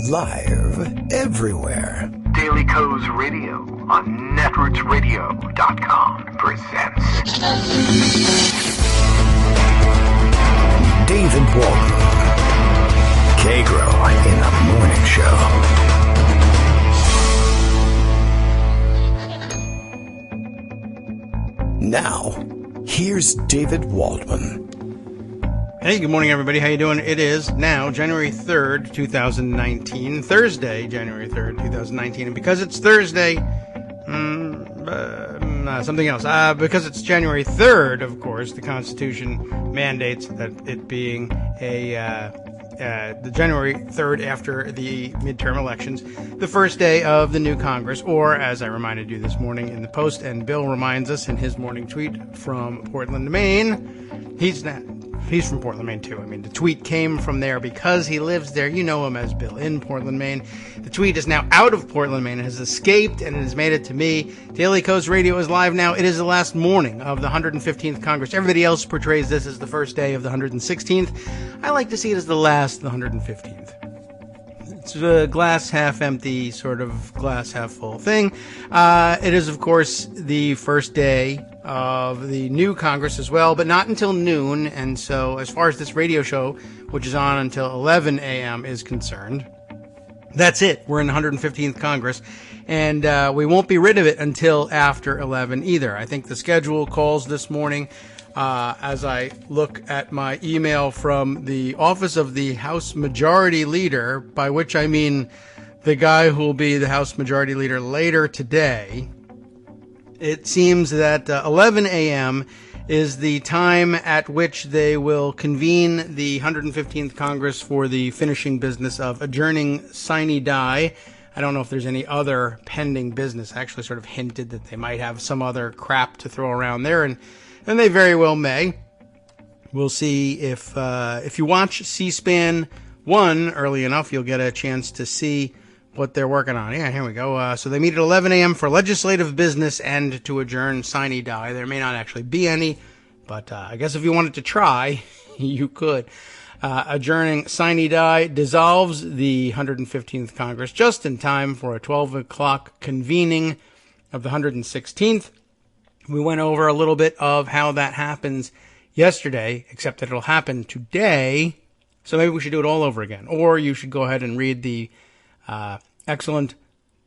Live everywhere. Daily Co's Radio on netrootsradio.com presents David Walton. Kagro in the Morning Show. Now, here's David Waldman. Hey, good morning, everybody. How you doing? It is now January 3rd, 2019. Thursday, January 3rd, 2019. And because it's Thursday, something else. Because it's January 3rd, of course, the Constitution mandates that it being the January 3rd after the midterm elections, the first day of the new Congress, or as I reminded you this morning in the Post, and Bill reminds us in his morning tweet from Portland, Maine. He's from Portland, Maine, too. I mean, the tweet came from there because he lives there. You know him as Bill in Portland, Maine. The tweet is now out of Portland, Maine. It has escaped, and it has made it to me. Daily Coast Radio is live now. It is the last morning of the 115th Congress. Everybody else portrays this as the first day of the 116th. I like to see it as the last of the 115th. It's a glass half empty, sort of glass half full thing. It is, of course, the first day of the new Congress as well, but not until noon. And so as far as this radio show, which is on until 11 a.m. is concerned, that's it. We're in the 115th Congress, and we won't be rid of it until after 11 either. I think the schedule calls this morning, as I look at my email from the office of the House Majority Leader, by which I mean the guy who will be the House Majority Leader later today. It seems that 11 a.m. is the time at which they will convene the 115th Congress for the finishing business of adjourning sine die. I don't know if there's any other pending business. I actually sort of hinted that they might have some other crap to throw around there, and they very well may. We'll see if you watch C-SPAN 1 early enough, you'll get a chance to see what they're working on. Yeah, here we go. So they meet at 11 a.m. for legislative business and to adjourn sine die. There may not actually be any, but I guess if you wanted to try, you could. Adjourning sine die dissolves the 115th Congress just in time for a 12 o'clock convening of the 116th. We went over a little bit of how that happens yesterday, except that it'll happen today. So maybe we should do it all over again. Or you should go ahead and read the excellent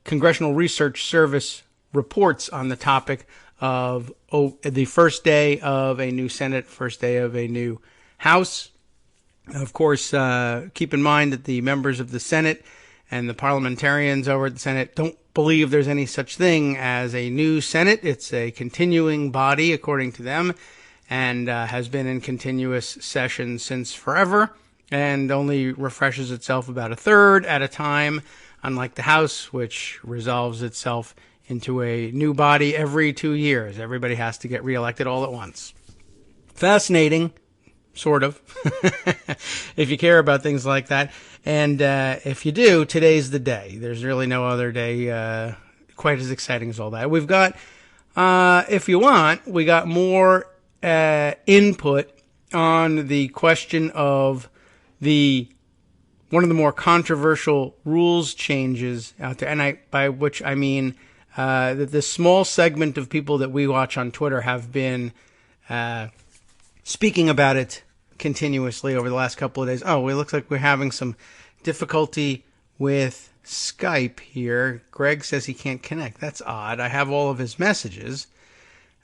Congressional Research Service reports on the topic of the first day of a new Senate, first day of a new House. Of course, keep in mind that the members of the Senate and the parliamentarians over at the Senate don't believe there's any such thing as a new Senate. It's a continuing body, according to them, and has been in continuous session since forever, and only refreshes itself about a third at a time, unlike the House, which resolves itself into a new body every 2 years. Everybody has to get reelected all at once. Fascinating, sort of, if you care about things like that. And if you do, today's the day. There's really no other day quite as exciting as all that. We've got, if you want, we got more input on the question of one of the more controversial rules changes out there, and by which I mean that this small segment of people that we watch on Twitter have been speaking about it continuously over the last couple of days. Oh, it looks like we're having some difficulty with Skype here. Greg says he can't connect. That's odd. I have all of his messages.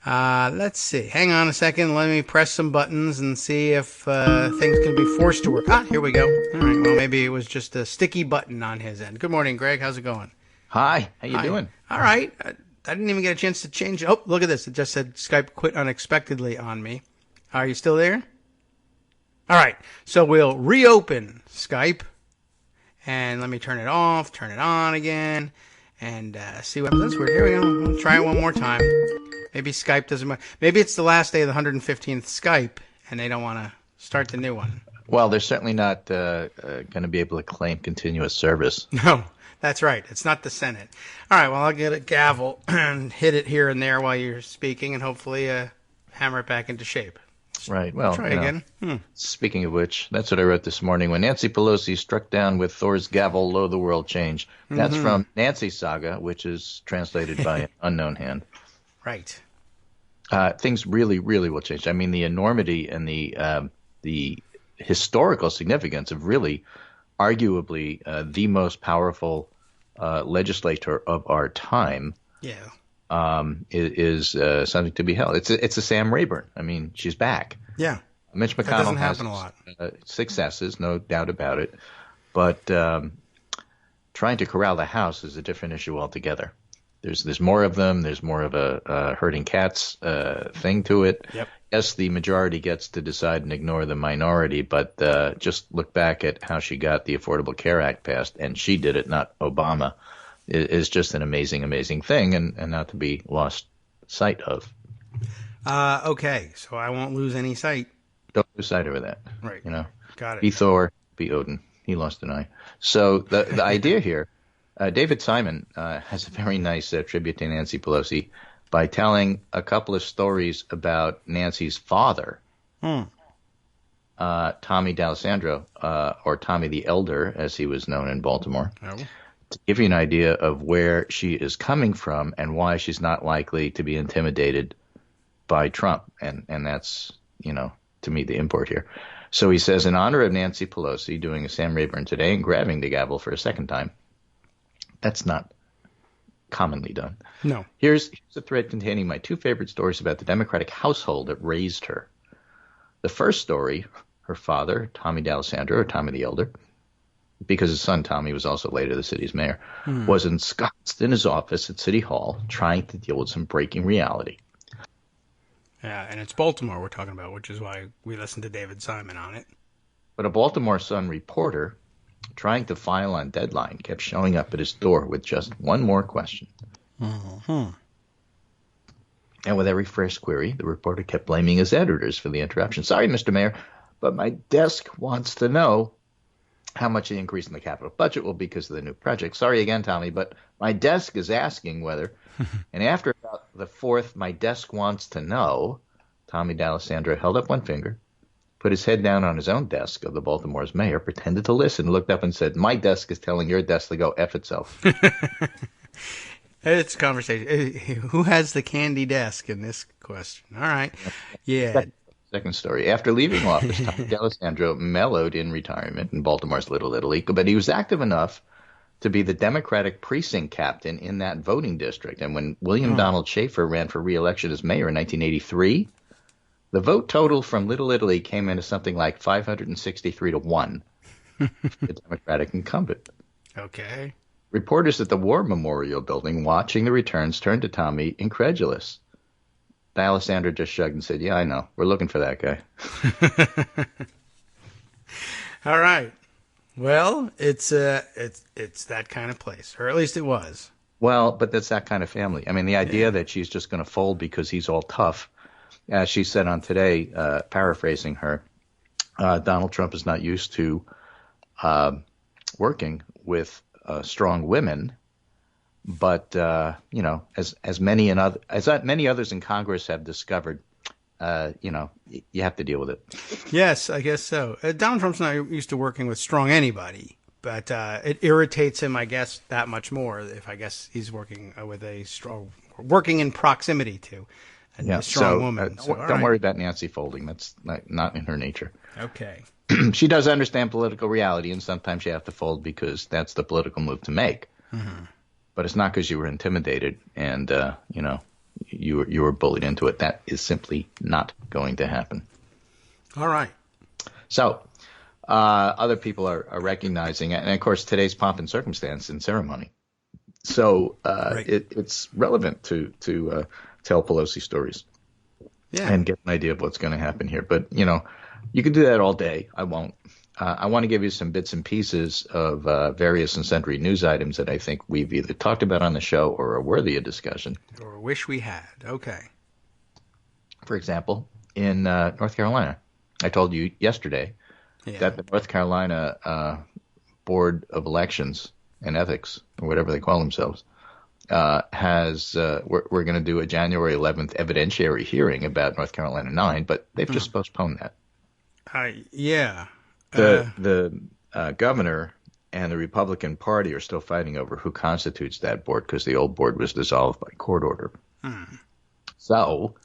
Let's see. Hang on a second. Let me press some buttons and see if things can be forced to work. Here we go. All right. Well, maybe it was just a sticky button on his end. Good morning, Greg. How's it going? Hi. How you doing? All right. I didn't even get a chance to change it. Oh, look at this. It just said Skype quit unexpectedly on me. Are you still there? All right. So we'll reopen Skype. And let me turn it off, turn it on again, and see what happens. Here we go. We'll try it one more time. Maybe Skype doesn't. Maybe it's the last day of the 115th Skype, and they don't want to start the new one. Well, they're certainly not going to be able to claim continuous service. No, that's right. It's not the Senate. All right. Well, I'll get a gavel and hit it here and there while you're speaking, and hopefully hammer it back into shape. Right. Well, Try again. Speaking of which, that's what I wrote this morning. When Nancy Pelosi struck down with Thor's gavel, lo, the world changed. That's from Nancy Saga, which is translated by an unknown hand. Right. Things really, really will change. I mean, the enormity and the historical significance of really, arguably, the most powerful legislator of our time. Yeah. Is something to be held. It's a Sam Rayburn. I mean, she's back. Yeah. Mitch McConnell doesn't has happen a lot. Successes, no doubt about it, but trying to corral the House is a different issue altogether. There's more of them. There's more of a herding cats thing to it. Yep. Yes, the majority gets to decide and ignore the minority, but just look back at how she got the Affordable Care Act passed, and she did it, not Obama. Is just an amazing, amazing thing, and not to be lost sight of. Okay, so I won't lose any sight. Don't lose sight over that. Right. Got it. Be Thor, be Odin. He lost an eye. So the idea here, David Simon has a very nice tribute to Nancy Pelosi by telling a couple of stories about Nancy's father, Tommy D'Alessandro, or Tommy the Elder, as he was known in Baltimore. Oh. To give you an idea of where she is coming from and why she's not likely to be intimidated by Trump. And that's, to me, the import here. So he says, in honor of Nancy Pelosi doing a Sam Rayburn today and grabbing the gavel for a second time, that's not commonly done. No. Here's a thread containing my two favorite stories about the Democratic household that raised her. The first story, her father, Tommy D'Alessandro, or Tommy the Elder, because his son Tommy was also later the city's mayor, was ensconced in his office at City Hall trying to deal with some breaking reality. Yeah, and it's Baltimore we're talking about, which is why we listened to David Simon on it. But a Baltimore Sun reporter trying to file on deadline kept showing up at his door with just one more question. And with every fresh query, the reporter kept blaming his editors for the interruption. Sorry, Mr. Mayor, but my desk wants to know how much the increase in the capital budget will be because of the new project. Sorry again, Tommy, but my desk is asking whether. And after about the fourth, my desk wants to know, Tommy D'Alessandro held up one finger, put his head down on his own desk of the Baltimore's mayor, pretended to listen, looked up and said, my desk is telling your desk to go F itself. It's a conversation. Who has the candy desk in this question? All right. Yeah. Second story. After leaving office, Tommy D'Alessandro mellowed in retirement in Baltimore's Little Italy, but he was active enough to be the Democratic precinct captain in that voting district. And when William Donald Schaefer ran for re-election as mayor in 1983, the vote total from Little Italy came in as something like 563-1 for the Democratic incumbent. Okay. Reporters at the War Memorial Building watching the returns turned to Tommy incredulous. D'Alessandro just shrugged and said, yeah, I know. We're looking for that guy. All right. Well, it's that kind of place, or at least it was. Well, but that's that kind of family. I mean, the idea that she's just going to fold because he's all tough, as she said on Today, paraphrasing her, Donald Trump is not used to working with strong women. But as many others in Congress have discovered, you have to deal with it. Yes, I guess so. Donald Trump's not used to working with strong anybody, but it irritates him, I guess, that much more if I guess he's working with working in proximity to a strong woman. So don't worry about Nancy folding. That's not in her nature. Okay. She does understand political reality, and sometimes you have to fold because that's the political move to make. Mm-hmm. But it's not because you were intimidated and, you were bullied into it. That is simply not going to happen. All right. So other people are recognizing it. And, of course, today's pomp and circumstance and ceremony. So right. It's relevant to tell Pelosi stories and get an idea of what's going to happen here. But, you can do that all day. I won't. I want to give you some bits and pieces of various and sundry news items that I think we've either talked about on the show or are worthy of discussion. Or wish we had. Okay. For example, in North Carolina, I told you yesterday that the North Carolina Board of Elections and Ethics, or whatever they call themselves, we're going to do a January 11th evidentiary hearing about North Carolina 9, but they've just postponed that. Yeah. The governor and the Republican Party are still fighting over who constitutes that board because the old board was dissolved by court order. So,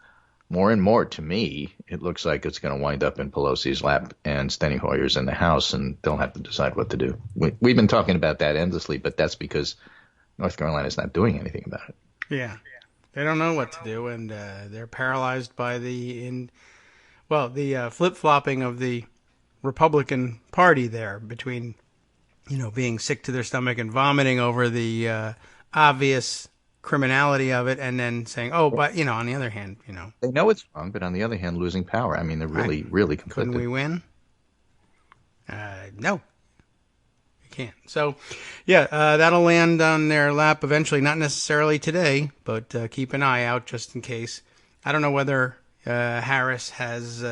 more and more, to me, it looks like it's going to wind up in Pelosi's lap and Steny Hoyer's in the House, and they'll have to decide what to do. We've been talking about that endlessly, but that's because North Carolina's not doing anything about it. Yeah. They don't know what to do, and they're paralyzed by the flip-flopping of the Republican Party there between, being sick to their stomach and vomiting over the obvious criminality of it, and then saying, but, on the other hand, They know it's wrong, but on the other hand, losing power. I mean, they're really, really conflicted. Couldn't we win? No. You can't. So, that'll land on their lap eventually, not necessarily today, but keep an eye out just in case. I don't know whether Harris has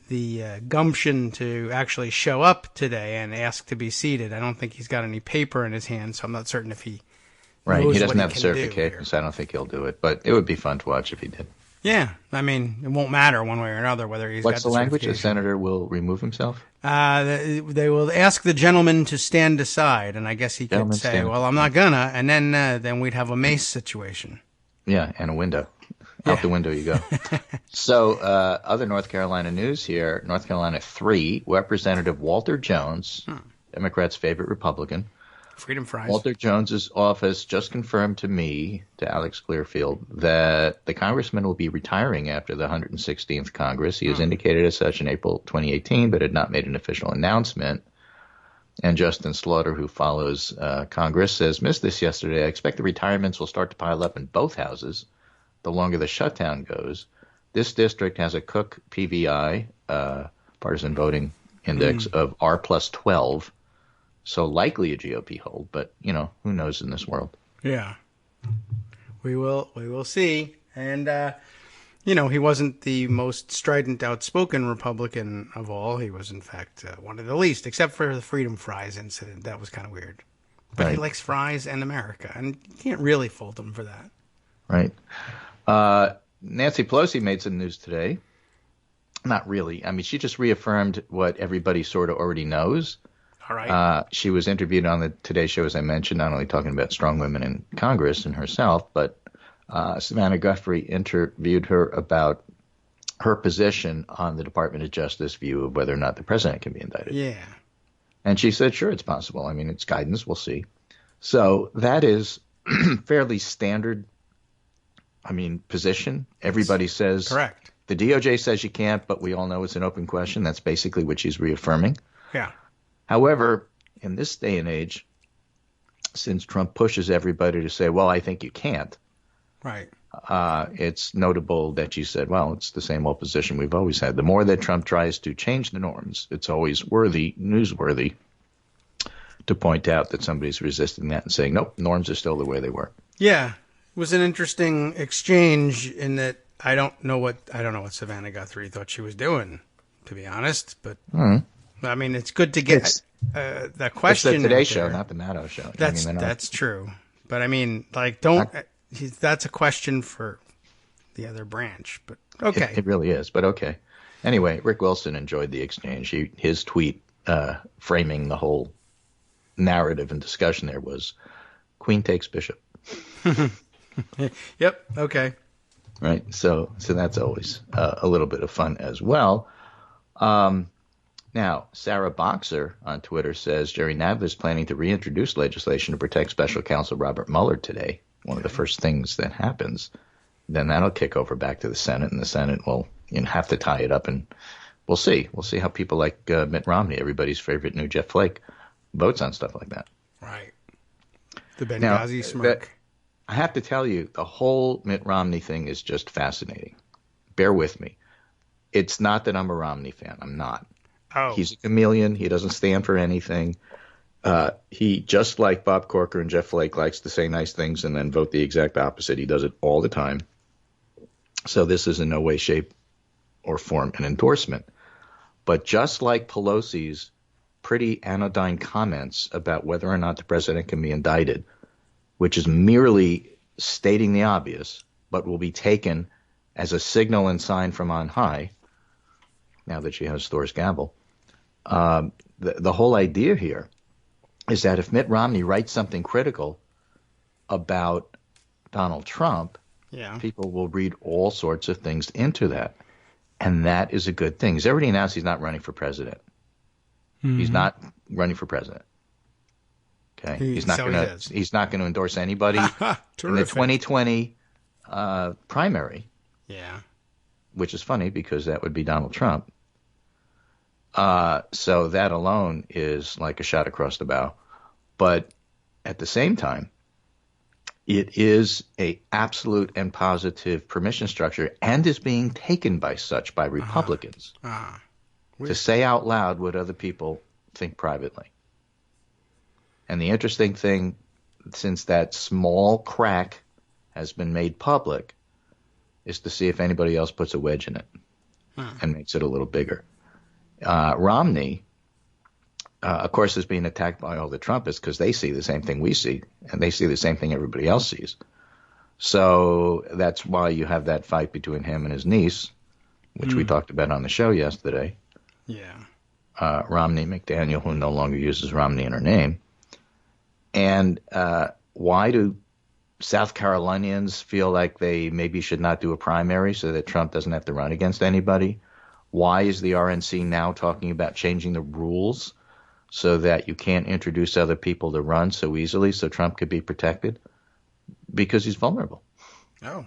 the gumption to actually show up today and ask to be seated. I don't think he's got any paper in his hand, so I'm not certain if he knows he doesn't what have the certification, so I don't think he'll do it. But it would be fun to watch if he did. Yeah, I mean, it won't matter one way or another whether he's What's got the language? The senator will remove himself? They will ask the gentleman to stand aside, and I guess he could say, well, I'm not gonna, and then we'd have a mace situation. Yeah, and a window. Out the window you go. So, other North Carolina news here. North Carolina 3, Representative Walter Jones, Democrats' favorite Republican. Freedom fries. Walter Jones's office just confirmed to me, to Alex Clearfield, that the congressman will be retiring after the 116th Congress. He has indicated as such in April 2018, but had not made an official announcement. And Justin Slaughter, who follows Congress, says, missed this yesterday. I expect the retirements will start to pile up in both houses the longer the shutdown goes. This district has a Cook PVI, partisan voting index, of R plus 12. So likely a GOP hold, but, who knows in this world? Yeah. We will see. And, he wasn't the most strident, outspoken Republican of all. He was, in fact, one of the least, except for the Freedom Fries incident. That was kind of weird. But He likes fries and America, and you can't really fault him for that. Right. Nancy Pelosi made some news today. Not really. I mean, she just reaffirmed what everybody sort of already knows. All right. She was interviewed on the Today Show, as I mentioned, not only talking about strong women in Congress and herself, but Savannah Guthrie interviewed her about her position on the Department of Justice view of whether or not the president can be indicted. Yeah. And she said, sure, it's possible. I mean, it's guidance. We'll see. So that is fairly standard, position. Everybody says. Correct. The DOJ says you can't, but we all know it's an open question. That's basically what she's reaffirming. Yeah. However, in this day and age, since Trump pushes everybody to say, well, I think you can't. Right. It's notable that she said, well, it's the same old position we've always had. The more that Trump tries to change the norms, it's always newsworthy to point out that somebody's resisting that and saying, nope, norms are still the way they were. Yeah. It was an interesting exchange in that I don't know what Savannah Guthrie thought she was doing, to be honest. But I mean, it's good to get that question. It's the Today Show, not the Maddow Show. That's true. But I mean, that's a question for the other branch. But okay, it really is. But okay. Anyway, Rick Wilson enjoyed the exchange. His tweet framing the whole narrative and discussion there was, "Queen takes bishop." Yep. Okay. Right. So that's always a little bit of fun as well. Now, Sarah Boxer on Twitter says Jerry Nadler is planning to reintroduce legislation to protect Special Counsel Robert Mueller today. One of the first things that happens. Then that'll kick over back to the Senate, and the Senate will have to tie it up, and we'll see. We'll see how people like Mitt Romney, everybody's favorite new Jeff Flake, votes on stuff like that. Right. The Benghazi smirk. I have to tell you, the whole Mitt Romney thing is just fascinating. Bear with me. It's not that I'm a Romney fan. I'm not. Oh. He's a chameleon. He doesn't stand for anything. He, just like Bob Corker and Jeff Flake, likes to say nice things and then vote the exact opposite. He does it all the time. So this is in no way, shape, or form an endorsement. But just like Pelosi's pretty anodyne comments about whether or not the president can be indicted, which is merely stating the obvious, but will be taken as a signal and sign from on high, now that she has Thor's gavel. The whole idea here is that if Mitt Romney writes something critical about Donald Trump, people will read all sorts of things into that. And that is a good thing. He's already announced he's not running for president. Mm-hmm. He's not running for president. Okay, he's not going to endorse anybody in the 2020 primary. Yeah, which is funny because that would be Donald Trump. So that alone is like a shot across the bow. But at the same time, it is a absolute and positive permission structure and is being taken by Republicans to say out loud what other people think privately. And the interesting thing, since that small crack has been made public, is to see if anybody else puts a wedge in it and makes it a little bigger. Romney, of course, is being attacked by all the Trumpists because they see the same thing we see, and they see the same thing everybody else sees. So that's why you have that fight between him and his niece, which we talked about on the show yesterday. Yeah. Romney McDaniel, who no longer uses Romney in her name. And why do South Carolinians feel like they maybe should not do a primary so that Trump doesn't have to run against anybody? Why is the RNC now talking about changing the rules so that you can't introduce other people to run so easily so Trump could be protected? Because he's vulnerable. Oh.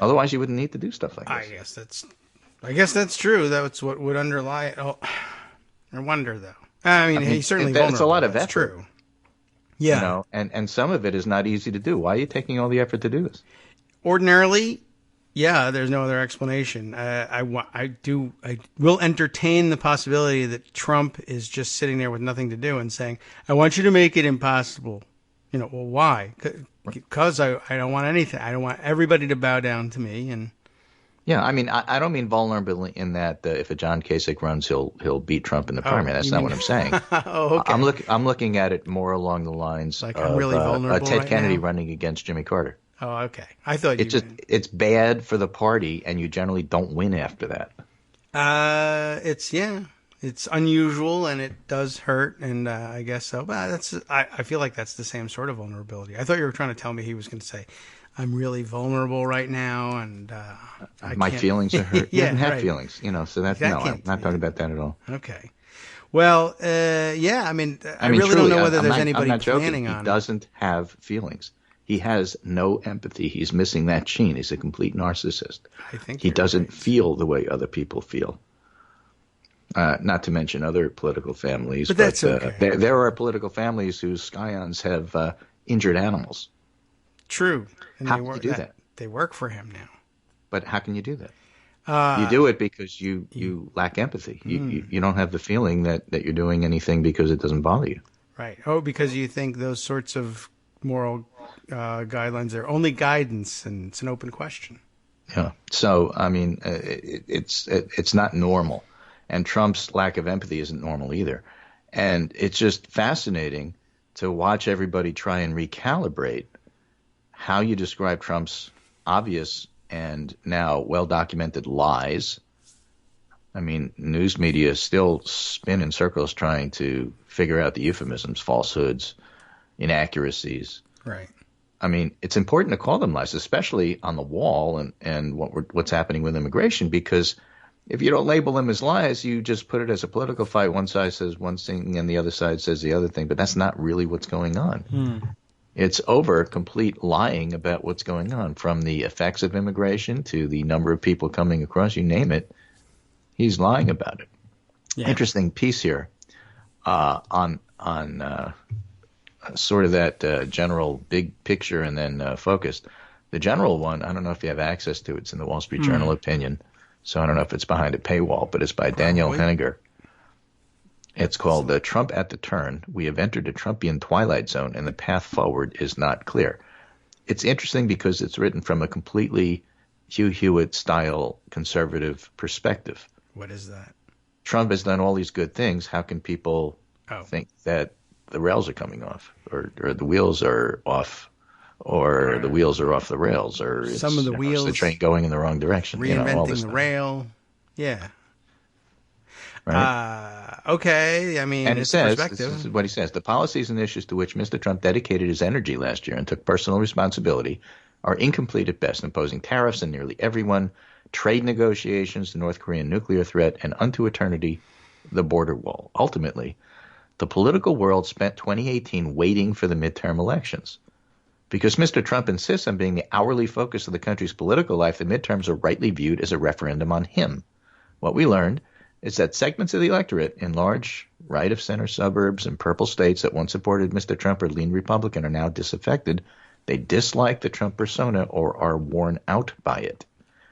Otherwise, you wouldn't need to do stuff like this. I guess that's true. That's what would underlie it. Oh, I wonder, though. I mean he's certainly vulnerable. It's a lot of that's effort. True. Yeah. You know, and some of it is not easy to do. Why are you taking all the effort to do this? Ordinarily, yeah, there's no other explanation. I will entertain the possibility that Trump is just sitting there with nothing to do and saying, I want you to make it impossible. You know, well, why? Because I don't want anything. I don't want everybody to bow down to me. And yeah, I mean, I don't mean vulnerable in that if a John Kasich runs, he'll beat Trump in the primary. That's not what I'm saying. Oh, okay. I'm looking at it more along the lines like of I'm really vulnerable Ted right Kennedy now? Running against Jimmy Carter. Oh, okay. I thought it's bad for the party, and you generally don't win after that. It's unusual and it does hurt, and I guess so. But I feel like that's the same sort of vulnerability. I thought you were trying to tell me he was going to say, I'm really vulnerable right now, and my feelings are hurt. Yeah, he doesn't have right. feelings, you know. So that's no, I'm not talking about that at all. Okay. Well, yeah. I mean, I really truly, don't know whether there's anybody I'm not planning joking. on. He doesn't have feelings. He has no empathy. He's missing that gene. He's a complete narcissist. I think he doesn't feel the way other people feel. Not to mention other political families. But that's okay. There are political families whose scions have injured animals. True. And how can you do that? They work for him now. But how can you do that? You do it because you lack empathy. You don't have the feeling that you're doing anything because it doesn't bother you. Right. Oh, because you think those sorts of moral guidelines are only guidance, and it's an open question. Yeah. So I mean, it's not normal, and Trump's lack of empathy isn't normal either. And it's just fascinating to watch everybody try and recalibrate how you describe Trump's obvious and now well-documented lies. I mean, news media still spin in circles trying to figure out the euphemisms, falsehoods, inaccuracies. Right. I mean, it's important to call them lies, especially on the wall and what's happening with immigration, because if you don't label them as lies, you just put it as a political fight. One side says one thing and the other side says the other thing, but that's not really what's going on. It's over complete lying about what's going on, from the effects of immigration to the number of people coming across, you name it. He's lying about it. Yeah. Interesting piece here on sort of that general big picture and then focused. The general one, I don't know if you have access to it. It's in the Wall Street Journal opinion, so I don't know if it's behind a paywall, but it's by Daniel Henniger. It's called Trump at the Turn. We have entered a Trumpian twilight zone, and the path forward is not clear. It's interesting because it's written from a completely Hugh Hewitt-style conservative perspective. What is that? Trump has done all these good things. How can people think that the rails are coming off, or the wheels are off, or the wheels are off the rails, or it's, some of the wheels, it's the train going in the wrong direction. Reinventing all this the stuff. rail. Yeah. Right? Okay. I mean, And it's he says, perspective. this is what he says, the policies and issues to which Mr. Trump dedicated his energy last year and took personal responsibility are incomplete at best, imposing tariffs on nearly everyone, trade negotiations, the North Korean nuclear threat, and unto eternity, the border wall. Ultimately, the political world spent 2018 waiting for the midterm elections. Because Mr. Trump insists on being the hourly focus of the country's political life, the midterms are rightly viewed as a referendum on him. What we learned is that segments of the electorate in large right-of-center suburbs and purple states that once supported Mr. Trump or leaned Republican are now disaffected. They dislike the Trump persona or are worn out by it.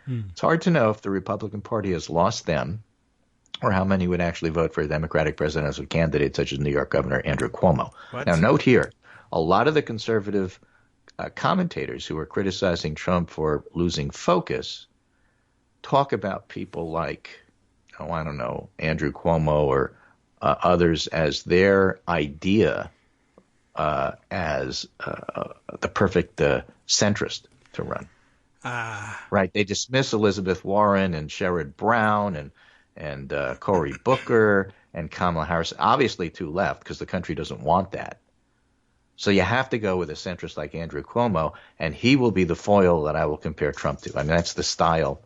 It's hard to know if the Republican Party has lost them or how many would actually vote for a Democratic presidential candidate such as New York Governor Andrew Cuomo. What? Now, note here, a lot of the conservative commentators who are criticizing Trump for losing focus talk about people like, I don't know, Andrew Cuomo or others as their idea as the perfect centrist to run. Right? They dismiss Elizabeth Warren and Sherrod Brown and Cory Booker and Kamala Harris, obviously to left because the country doesn't want that. So you have to go with a centrist like Andrew Cuomo, and he will be the foil that I will compare Trump to. I mean, that's the style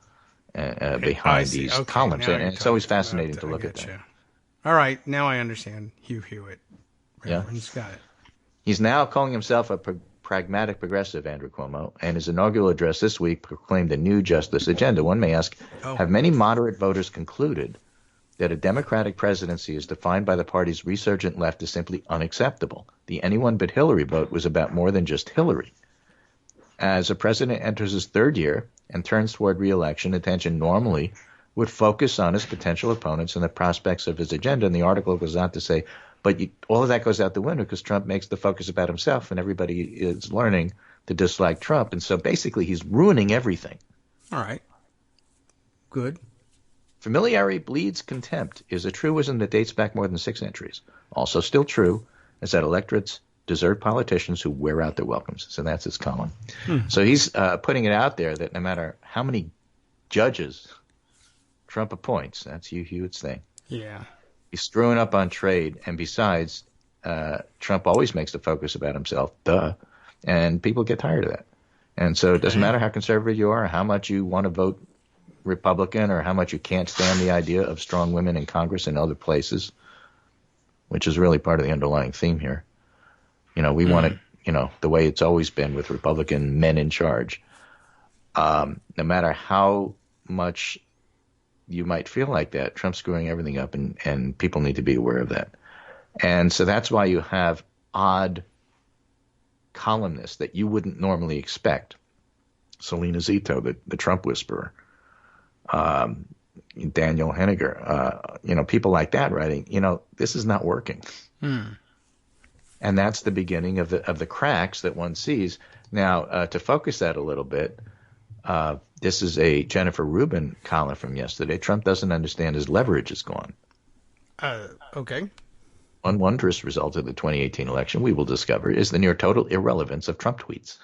behind these columns, and it's always fascinating to look at that. All right, now I understand Hugh Hewitt. Yeah. He's got it. He's now calling himself a pragmatic progressive, Andrew Cuomo, and his inaugural address this week proclaimed a new justice agenda. One may ask, have many moderate voters concluded that a Democratic presidency is defined by the party's resurgent left is simply unacceptable? The anyone but Hillary vote was about more than just Hillary. As a president enters his third year and turns toward re-election, attention normally would focus on his potential opponents and the prospects of his agenda. And the article goes on to say, but all of that goes out the window because Trump makes the focus about himself, and everybody is learning to dislike Trump. And so basically he's ruining everything. All right. Good. Familiarity bleeds contempt is a truism that dates back more than 6 centuries. Also still true is that electorates desert politicians who wear out their welcomes. So that's his column. So he's putting it out there that no matter how many judges Trump appoints, that's Hugh Hewitt's thing. Yeah. He's screwing up on trade, and besides, Trump always makes the focus about himself, and people get tired of that. And so it doesn't matter how conservative you are, or how much you want to vote Republican, or how much you can't stand the idea of strong women in Congress and other places, which is really part of the underlying theme here. We want it, the way it's always been with Republican men in charge. No matter how much you might feel like that, Trump's screwing everything up, and people need to be aware of that. And so that's why you have odd columnists that you wouldn't normally expect. Selena Zito, the Trump whisperer, Daniel Henniger, people like that writing, this is not working. And that's the beginning of the cracks that one sees. Now, to focus that a little bit, this is a Jennifer Rubin column from yesterday. Trump doesn't understand his leverage is gone. Okay. One wondrous result of the 2018 election, we will discover, is the near total irrelevance of Trump tweets.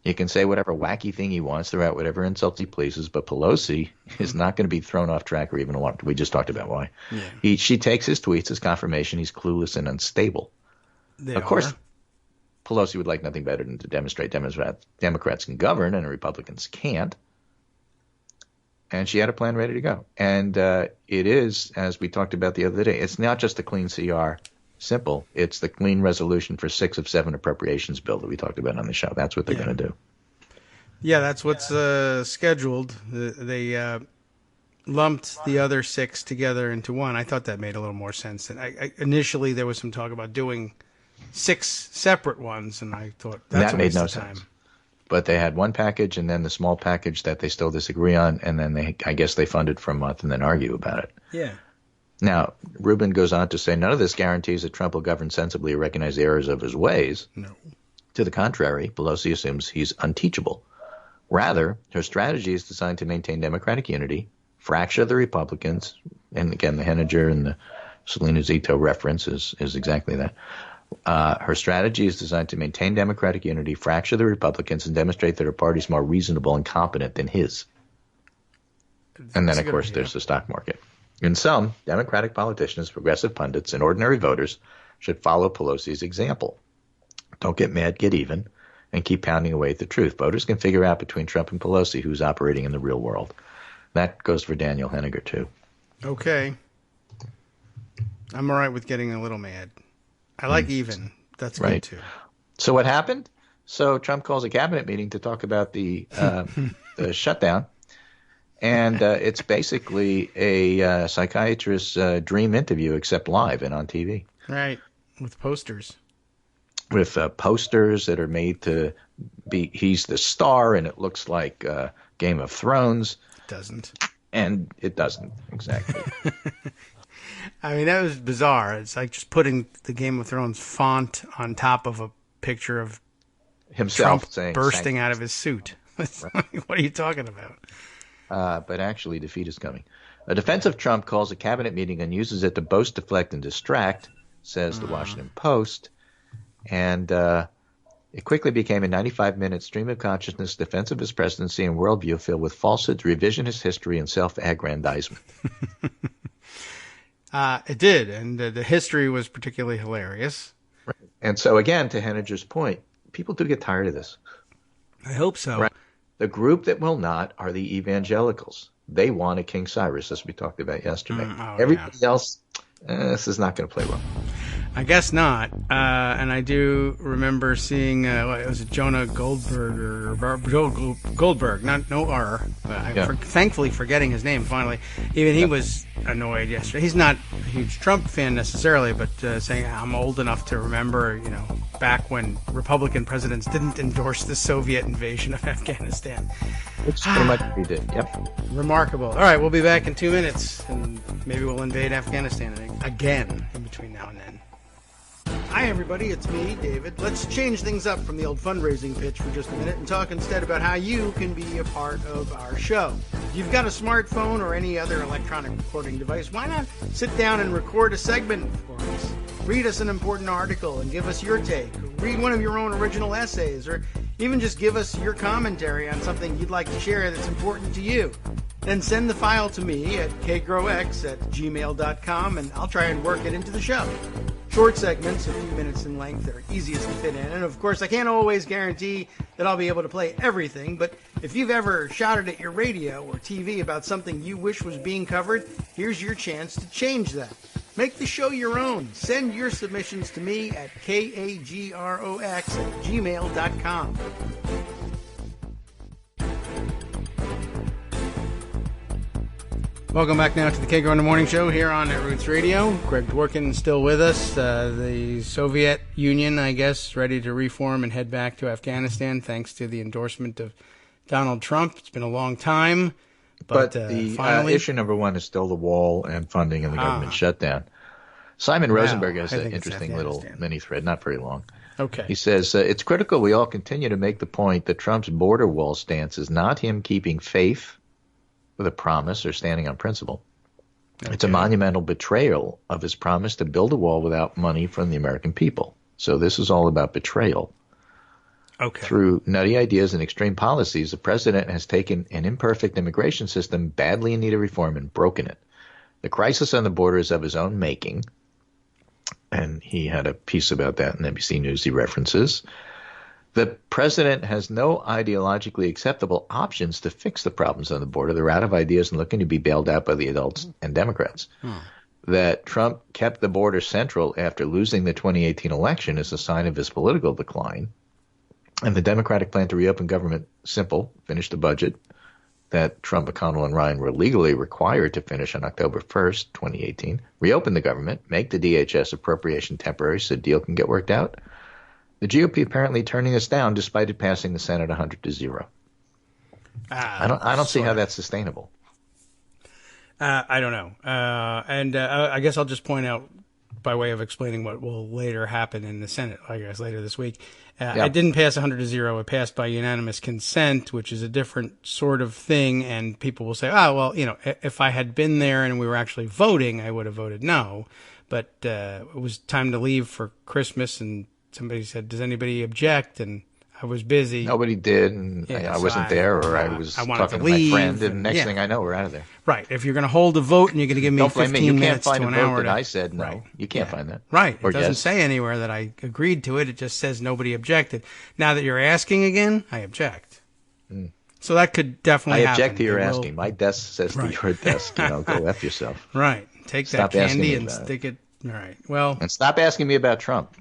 He can say whatever wacky thing he wants, throw out whatever insults he pleases, but Pelosi is not going to be thrown off track or even want. We just talked about why. Yeah. She takes his tweets as confirmation he's clueless and unstable. Of course, Pelosi would like nothing better than to demonstrate Democrats can govern and Republicans can't. And she had a plan ready to go. And it is, as we talked about the other day, it's not just a clean CR simple. It's the clean resolution for 6 of 7 appropriations bill that we talked about on the show. That's what they're going to do. Yeah, that's what's scheduled. They lumped the other 6 together into one. I thought that made a little more sense. And initially there was some talk about doing 6 separate ones, and I thought that made no sense. But they had one package and then the small package that they still disagree on, and then I guess they fund it for a month and then argue about it. Yeah. Now, Rubin goes on to say none of this guarantees that Trump will govern sensibly or recognize the errors of his ways. No. To the contrary, Pelosi assumes he's unteachable. Rather, her strategy is designed to maintain Democratic unity, fracture the Republicans, and again, the Henniger and the Selena Zito reference is exactly that. Her strategy is designed to maintain Democratic unity, fracture the Republicans, and demonstrate that her party is more reasonable and competent than his. And then, of course, there's the stock market. In sum, Democratic politicians, progressive pundits, and ordinary voters should follow Pelosi's example. Don't get mad, get even, and keep pounding away at the truth. Voters can figure out between Trump and Pelosi who's operating in the real world. That goes for Daniel Henniger, too. Okay. I'm all right with getting a little mad. I like even. That's right. Good, too. So what happened? So Trump calls a cabinet meeting to talk about the shutdown. And it's basically a psychiatrist's dream interview, except live and on TV. Right, with posters. With posters that are made to be, he's the star, and it looks like Game of Thrones. It doesn't. And it doesn't, exactly. I mean, that was bizarre. It's like just putting the Game of Thrones font on top of a picture of himself Trump saying, bursting out of his suit. What are you talking about? But actually, defeat is coming. A defense of Trump calls a cabinet meeting and uses it to boast, deflect, and distract, says the Washington Post. And it quickly became a 95-minute stream of consciousness defense of his presidency and worldview filled with falsehoods, revisionist history, and self-aggrandizement. It did, and the history was particularly hilarious. Right. And so, again, to Henniger's point, people do get tired of this. I hope so. Right. The group that will not are the evangelicals. They want a King Cyrus, as we talked about yesterday. Everybody else, this is not going to play well. I guess not. And I do remember seeing, was it Jonah Goldberg or Goldberg? No R. Thankfully forgetting his name finally. Even he was annoyed yesterday. He's not a huge Trump fan necessarily, but saying I'm old enough to remember, back when Republican presidents didn't endorse the Soviet invasion of Afghanistan. Which pretty much he did. Yep. Remarkable. All right, we'll be back in 2 minutes, and maybe we'll invade Afghanistan again in between now and then. Hi, everybody. It's me, David. Let's change things up from the old fundraising pitch for just a minute and talk instead about how you can be a part of our show. If you've got a smartphone or any other electronic recording device, why not sit down and record a segment for us? Read us an important article and give us your take. Read one of your own original essays, or even just give us your commentary on something you'd like to share that's important to you. Then send the file to me at kagrox@gmail.com, and I'll try and work it into the show. Short segments, a few minutes in length, are easiest to fit in. And of course, I can't always guarantee that I'll be able to play everything, but if you've ever shouted at your radio or TV about something you wish was being covered, here's your chance to change that. Make the show your own. Send your submissions to me at kagrox@gmail.com. Welcome back now to the Kagro in the Morning Show here on Netroots Radio. Greg Dworkin still with us. The Soviet Union, I guess, ready to reform and head back to Afghanistan thanks to the endorsement of Donald Trump. It's been a long time. But finally, issue number one is still the wall and funding and the government shutdown. Simon Rosenberg has an interesting little mini thread, not very long. Okay. He says, it's critical we all continue to make the point that Trump's border wall stance is not him keeping faith with a promise or standing on principle. Okay. It's a monumental betrayal of his promise to build a wall without money from the American people. So this is all about betrayal. Okay. Through nutty ideas and extreme policies, the president has taken an imperfect immigration system badly in need of reform and broken it. The crisis on the border is of his own making, and he had a piece about that in NBC News he references. The president has no ideologically acceptable options to fix the problems on the border. They're out of ideas and looking to be bailed out by the adults and Democrats. That Trump kept the border central after losing the 2018 election is a sign of his political decline. And the Democratic plan to reopen government, simple, finish the budget that Trump, McConnell, and Ryan were legally required to finish on October 1st, 2018, reopen the government, make the DHS appropriation temporary so the deal can get worked out. The GOP apparently turning us down despite it passing the Senate 100-0. I don't see how that's sustainable. I don't know. I guess I'll just point out, by way of explaining what will later happen in the Senate, I guess later this week. It didn't pass 100-0. It passed by unanimous consent, which is a different sort of thing. And people will say, if I had been there and we were actually voting, I would have voted no. But it was time to leave for Christmas, and somebody said, "Does anybody object?" And I was busy. Nobody did, and I wasn't there, or I was talking to my friend, and next thing I know, we're out of there. Right. If you're going to hold a vote and you're going to give me 15 minutes to an hour. You can't find a vote that I said no. Right. You can't find that. Right. It doesn't say anywhere that I agreed to it. It just says nobody objected. Now that you're asking again, I object. Mm. So that could definitely happen. I object to your asking. My desk says to your desk, go F yourself. Right. Take that candy and stick it. All right. Well. And stop asking me about Trump.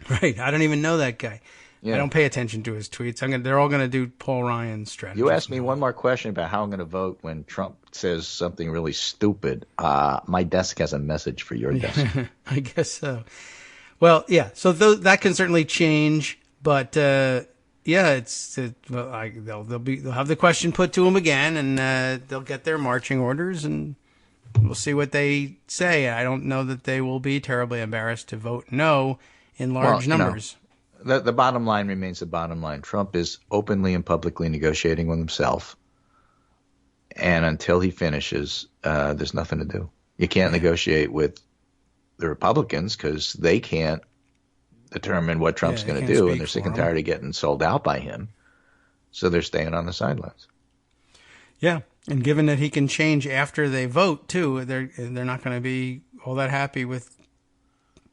Right. I don't even know that guy. Yeah. I don't pay attention to his tweets. They're all going to do Paul Ryan's strategy. You asked me one more question about how I'm going to vote when Trump says something really stupid. My desk has a message for your desk. I guess so. Well, yeah. So that can certainly change, but they'll have the question put to them again, and they'll get their marching orders, and we'll see what they say. I don't know that they will be terribly embarrassed to vote no in large numbers. The bottom line remains the bottom line. Trump is openly and publicly negotiating with himself. And until he finishes, there's nothing to do. You can't negotiate with the Republicans because they can't determine what Trump's going to do. And they're sick and tired of getting sold out by him. So they're staying on the sidelines. Yeah. And given that he can change after they vote, too, they're not going to be all that happy with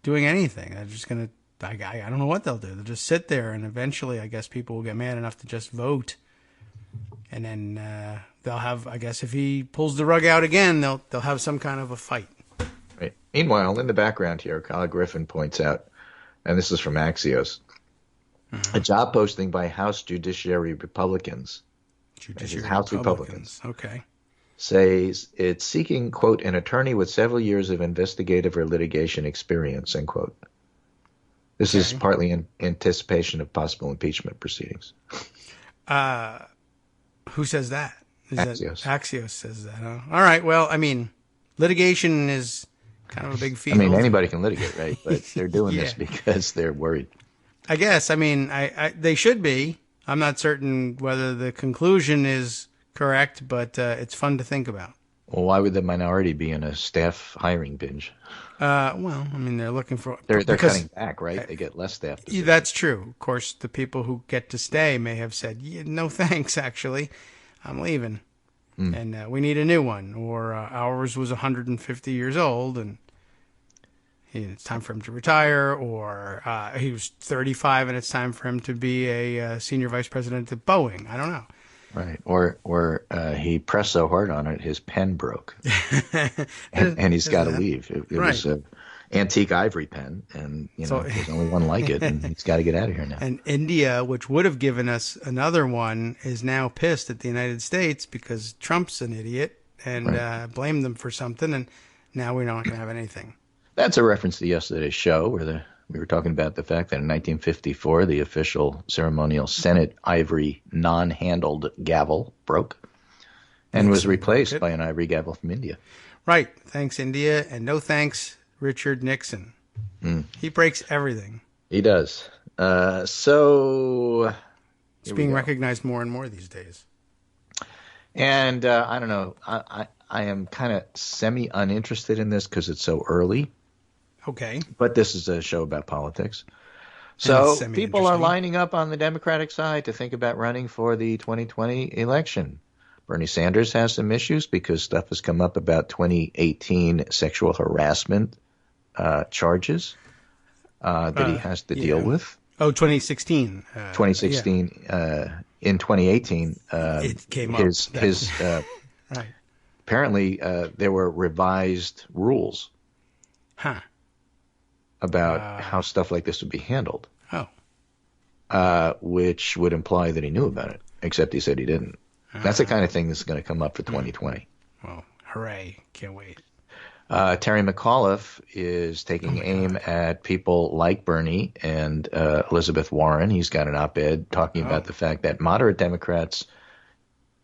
doing anything. They're just going to. I don't know what they'll do. They'll just sit there, and eventually, I guess people will get mad enough to just vote, and then they'll have. I guess if he pulls the rug out again, they'll have some kind of a fight. Right. Meanwhile, in the background here, Kyle Griffin points out, and this is from Axios, a job posting by House Judiciary Republicans. House Republicans. Okay. Says it's seeking, quote, an attorney with several years of investigative or litigation experience, end quote. This is partly in anticipation of possible impeachment proceedings. Who says that? Axios. Axios says that, huh? All right. Well, I mean, litigation is kind of a big field. I mean, anybody can litigate, right? But they're doing this because they're worried. I guess. I mean, they should be. I'm not certain whether the conclusion is correct, but it's fun to think about. Well, why would the minority be in a staff hiring binge? Well, I mean, they're looking for... They're cutting back, right? They get less staff positions. That's true. Of course, the people who get to stay may have said, no thanks, actually. I'm leaving. And we need a new one. Or ours was 150 years old, and it's time for him to retire. Or he was 35, and it's time for him to be a senior vice president at Boeing. I don't know. Right, or he pressed so hard on it, his pen broke, and he's got to leave. It was an antique ivory pen, and there's only one like it, and he's got to get out of here now. And India, which would have given us another one, is now pissed at the United States because Trump's an idiot and blamed them for something, and now we're not going to have anything. That's a reference to yesterday's show where we were talking about the fact that in 1954, the official ceremonial Senate ivory non-handled gavel broke and was replaced by an ivory gavel from India. Right. Thanks, India. And no thanks, Richard Nixon. He breaks everything. He does. So it's being recognized more and more these days. And I don't know. I am kind of semi-uninterested in this because it's so early. Okay. But this is a show about politics. So people are lining up on the Democratic side to think about running for the 2020 election. Bernie Sanders has some issues because stuff has come up about 2018 sexual harassment charges that he has to deal with. Oh, 2016. 2016. In 2018, it came up. Right. Apparently, there were revised rules. Huh. About how stuff like this would be handled. Oh. Which would imply that he knew about it, except he said he didn't. That's the kind of thing that's going to come up for 2020. Well, hooray. Can't wait. Terry McAuliffe is taking aim at people like Bernie and Elizabeth Warren. He's got an op-ed talking about the fact that moderate Democrats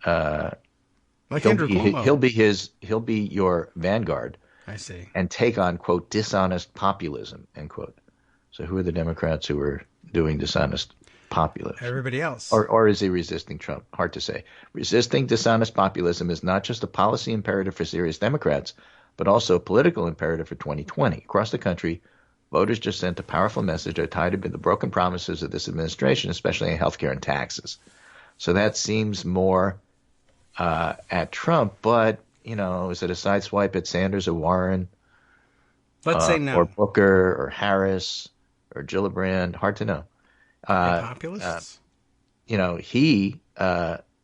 like Andrew Cuomo. He'll be your vanguard. I see. And take on, quote, dishonest populism, end quote. So who are the Democrats who are doing dishonest populism? Everybody else. Or is he resisting Trump? Hard to say. Resisting dishonest populism is not just a policy imperative for serious Democrats, but also a political imperative for 2020. Across the country, voters just sent a powerful message. They're tired of the broken promises of this administration, especially in healthcare and taxes. So that seems more at Trump, but, is it a sideswipe at Sanders or Warren? Let's say no. Or Booker or Harris or Gillibrand? Hard to know. Populists?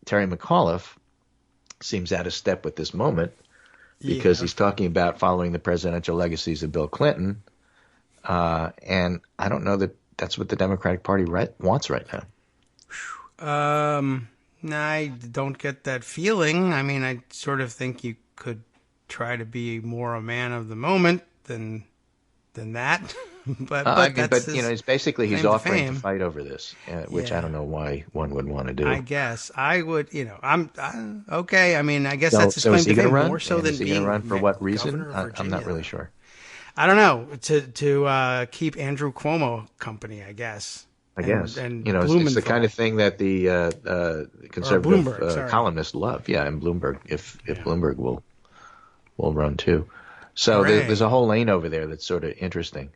Terry McAuliffe, seems out of step with this moment because he's talking about following the presidential legacies of Bill Clinton. And I don't know that that's what the Democratic Party wants right now. I don't get that feeling. I mean, I sort of think you could try to be more a man of the moment than that. but it's basically he's offering to fight over this, which I don't know why one would want to do. I guess I would. I'm okay. I mean, I guess that's his claim to fame more so than being. Is he going to run for what reason? I'm not really sure. I don't know. To keep Andrew Cuomo company, I guess. And it's the kind of thing that the conservative columnists love. Yeah, and Bloomberg, if Bloomberg will run too. So there's a whole lane over there that's sort of interesting.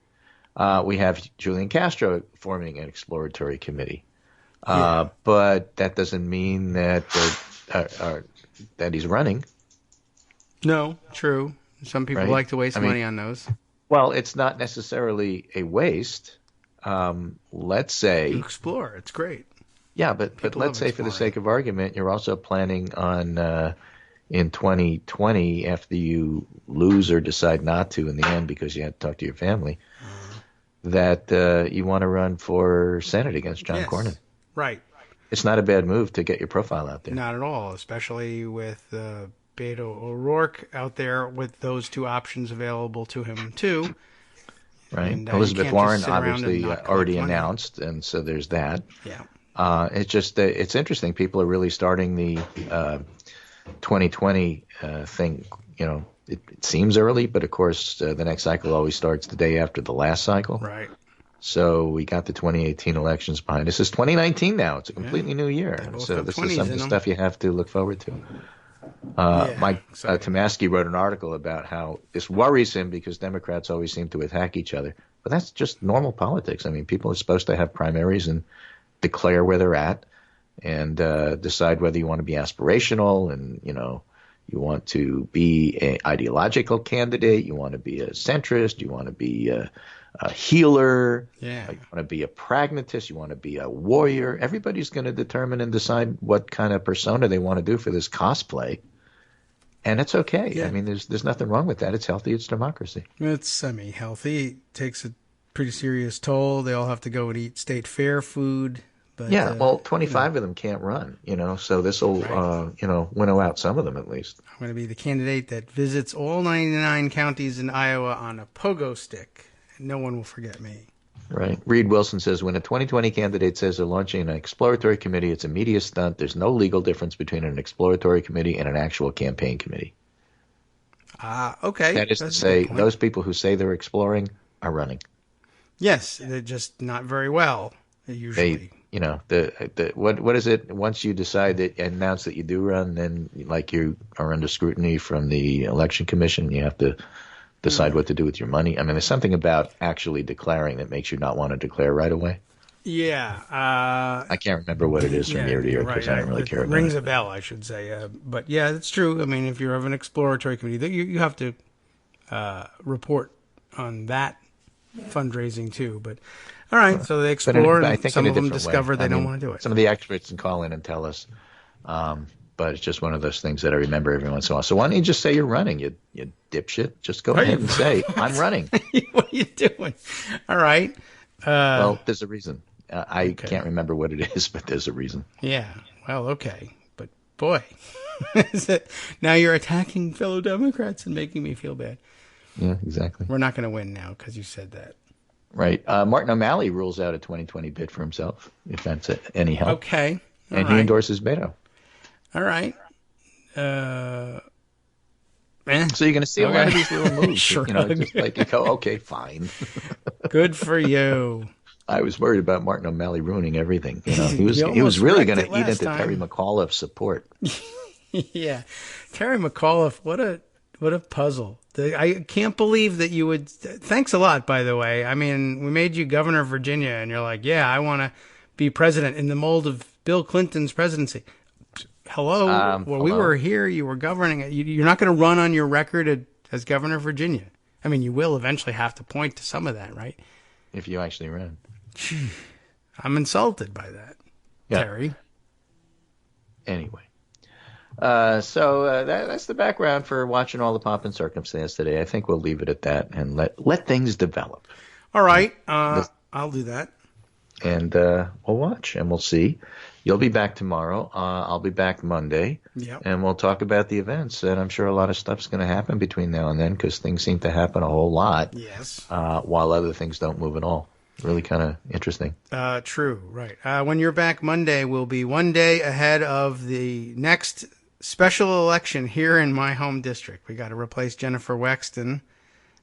We have Julian Castro forming an exploratory committee, but that doesn't mean that that he's running. No, true. Some people like to waste money on those. Well, it's not necessarily a waste. Let's say you explore. It's great. Yeah, but let's say for the sake of argument, you're also planning on in 2020, after you lose or decide not to in the end because you had to talk to your family, that you want to run for Senate against John Cornyn. Right. It's not a bad move to get your profile out there. Not at all, especially with Beto O'Rourke out there with those two options available to him too. Right. And, Elizabeth Warren obviously already announced, and so there's that. Yeah. It's just it's interesting. People are really starting the 2020 thing. It seems early, but of course the next cycle always starts the day after the last cycle. Right. So we got the 2018 elections behind us. It's 2019 now. It's a completely new year. So this is some of the stuff you have to look forward to. Mike Tomasky wrote an article about how this worries him because Democrats always seem to attack each other. But that's just normal politics. I mean, people are supposed to have primaries and declare where they're at and decide whether you want to be aspirational and, you want to be an ideological candidate, you want to be a centrist, you want to be a healer, you want to be a pragmatist, you want to be a warrior. Everybody's going to determine and decide what kind of persona they want to do for this cosplay. And it's okay. Yeah. I mean, there's nothing wrong with that. It's healthy. It's democracy. It's semi-healthy. It takes a pretty serious toll. They all have to go and eat state fair food. But, 25 of them can't run, so this will, winnow out some of them at least. I'm going to be the candidate that visits all 99 counties in Iowa on a pogo stick. No one will forget me. Right. Reed Wilson says, when a 2020 candidate says they're launching an exploratory committee, it's a media stunt. There's no legal difference between an exploratory committee and an actual campaign committee. Okay. That is to say, those people who say they're exploring are running. Yes, they're just not very well, usually. What is it? Once you decide that and announce that you do run, then you are under scrutiny from the election commission. You have to decide what to do with your money. I mean, there's something about actually declaring that makes you not want to declare right away. Yeah. I can't remember what it is from year to year because I don't really care about it. Rings a bell, I should say. But yeah, that's true. I mean, if you have an exploratory committee, you have to report on that fundraising too. But all right, so they explore, and some of them discover they don't want to do it. Some of the experts can call in and tell us. But it's just one of those things that I remember every once in a while. So why don't you just say you're running, you dipshit? Just go ahead and say, I'm running. What are you doing? All right. Well, there's a reason. I can't remember what it is, but there's a reason. Yeah. Well, okay. But boy, now you're attacking fellow Democrats and making me feel bad. Yeah, exactly. We're not going to win now because you said that. Right. Martin O'Malley rules out a 2020 bid for himself, if that's any help. Okay. And he endorses Beto. All right. So you're going to see a lot of these little moves. Sure. Just like you go, okay, fine. Good for you. I was worried about Martin O'Malley ruining everything. He was really going to eat into Terry McAuliffe's support. Yeah. Terry McAuliffe, what a a puzzle. I can't believe that you would. Thanks a lot, by the way. I mean, we made you governor of Virginia, and you're like, yeah, I want to be president in the mold of Bill Clinton's presidency. Hello, we were here. You were governing it. You're not going to run on your record as governor of Virginia. I mean, you will eventually have to point to some of that, right? If you actually run. I'm insulted by that, Terry. Anyway. So that's the background for watching all the pomp and circumstance today. I think we'll leave it at that and let things develop. All right. I'll do that. And we'll watch and we'll see. You'll be back tomorrow. I'll be back Monday. Yep. And we'll talk about the events. And I'm sure a lot of stuff's going to happen between now and then because things seem to happen a whole lot. Yes. While other things don't move at all. Really kind of interesting. True. Right. When you're back Monday, we'll be one day ahead of the next special election here in my home district. We got to replace Jennifer Wexton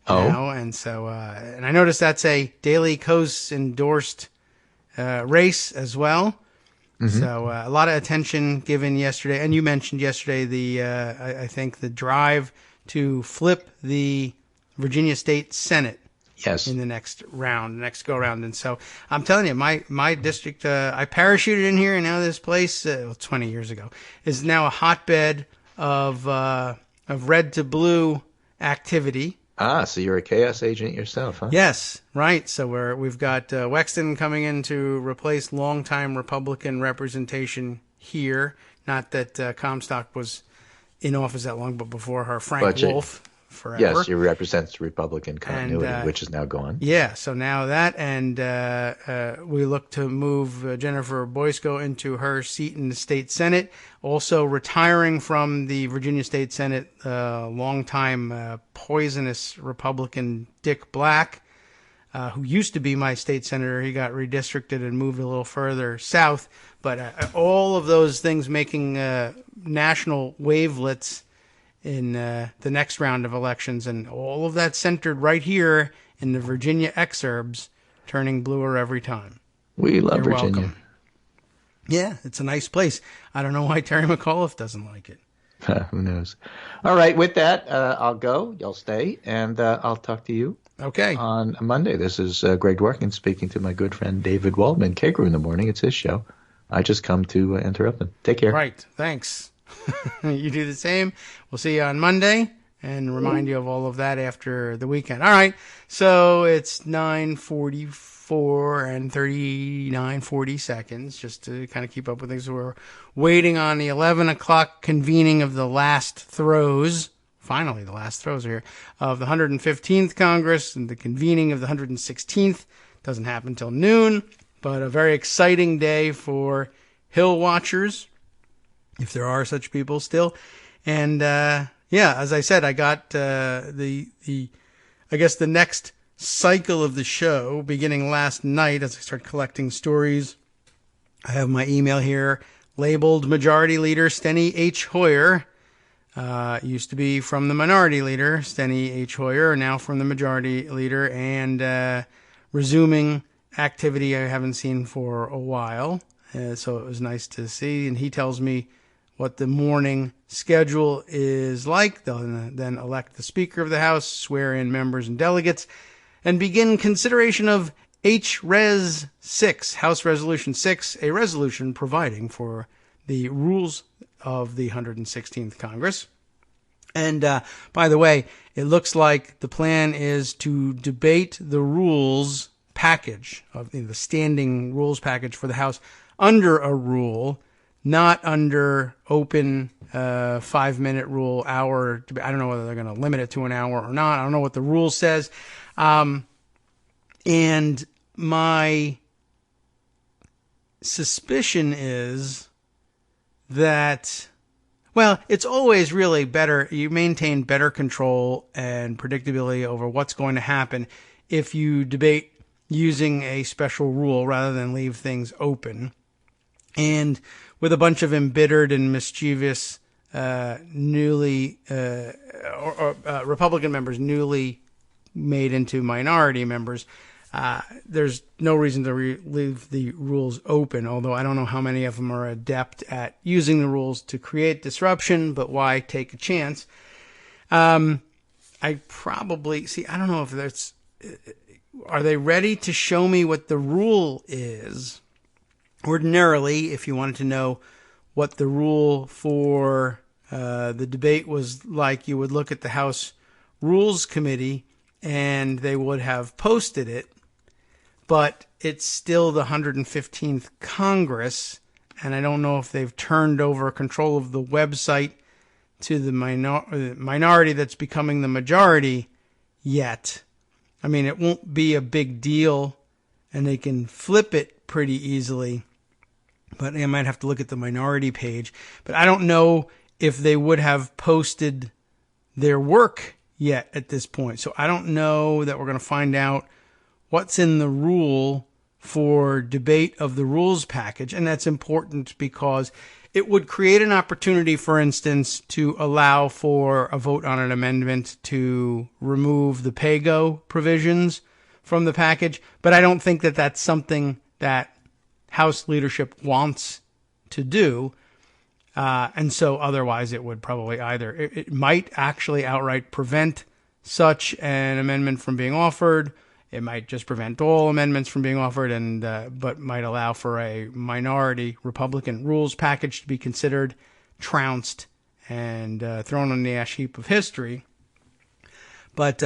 now. And so, and I noticed that's a Daily Kos endorsed race as well. Mm-hmm. So a lot of attention given yesterday. And you mentioned yesterday I think the drive to flip the Virginia State Senate. Yes. In the next go round. And so I'm telling you, my district, I parachuted in here, and now this place, 20 years ago, is now a hotbed of red to blue activity. So you're a chaos agent yourself, huh? Yes, right. So we've got Wexton coming in to replace longtime Republican representation here. Not that Comstock was in office that long, but before her, Frank Wolf. Forever. Yes, he represents Republican continuity, which is now gone. Yeah, so now that, and we look to move Jennifer Boysko into her seat in the state Senate. Also retiring from the Virginia State Senate, longtime poisonous Republican Dick Black, who used to be my state senator. He got redistricted and moved a little further south. But all of those things making national wavelets in the next round of elections, and all of that centered right here in the Virginia exurbs, turning bluer every time. We love You're Virginia. Welcome. Yeah, it's a nice place. I don't know why Terry McAuliffe doesn't like it. Who knows? All right, with that, I'll go. You'll stay, and I'll talk to you on Monday. This is Greg Dworkin speaking to my good friend David Waldman. Kagro in the morning. It's his show. I just come to interrupt him. Take care. Right. Thanks. You do the same. We'll see you on Monday and remind you of all of that after the weekend. All right. So it's 9:44 and 40 seconds just to kind of keep up with things. We're waiting on the 11 o'clock convening of the last throws. Finally, the last throws are here of the 115th Congress, and the convening of the 116th doesn't happen until noon, but a very exciting day for Hill watchers, if there are such people still. And as I said, I got the next cycle of the show beginning last night as I start collecting stories. I have my email here labeled Majority Leader Steny H. Hoyer. Used to be from the Minority Leader, Steny H. Hoyer, now from the Majority Leader, and resuming activity I haven't seen for a while. So it was nice to see. And he tells me what the morning schedule is like. They'll then elect the Speaker of the House, swear in members and delegates, and begin consideration of H-Res 6, House Resolution 6, a resolution providing for the rules of the 116th Congress. And by the way, it looks like the plan is to debate the rules package, of the standing rules package for the House, under a rule, not under open 5-minute rule, hour. I don't know whether they're going to limit it to an hour or not. I don't know what the rule says. And my suspicion is that, well, it's always really better. You maintain better control and predictability over what's going to happen if you debate using a special rule rather than leave things open. And with a bunch of embittered and mischievous Republican members newly made into minority members, there's no reason to leave the rules open, although I don't know how many of them are adept at using the rules to create disruption, but why take a chance? I probably see. I don't know if that's. Are they ready to show me what the rule is? Ordinarily, if you wanted to know what the rule for the debate was like, you would look at the House Rules Committee, and they would have posted it. But it's still the 115th Congress, and I don't know if they've turned over control of the website to the minority that's becoming the majority yet. I mean, it won't be a big deal, and they can flip it pretty easily, but I might have to look at the minority page. But I don't know if they would have posted their work yet at this point. So I don't know that we're going to find out what's in the rule for debate of the rules package, and that's important because it would create an opportunity, for instance, to allow for a vote on an amendment to remove the pay-go provisions from the package. But I don't think that that's something that House leadership wants to do. And so otherwise it would probably either, it might actually outright prevent such an amendment from being offered. It might just prevent all amendments from being offered, and but might allow for a minority Republican rules package to be considered, trounced, and thrown on the ash heap of history. But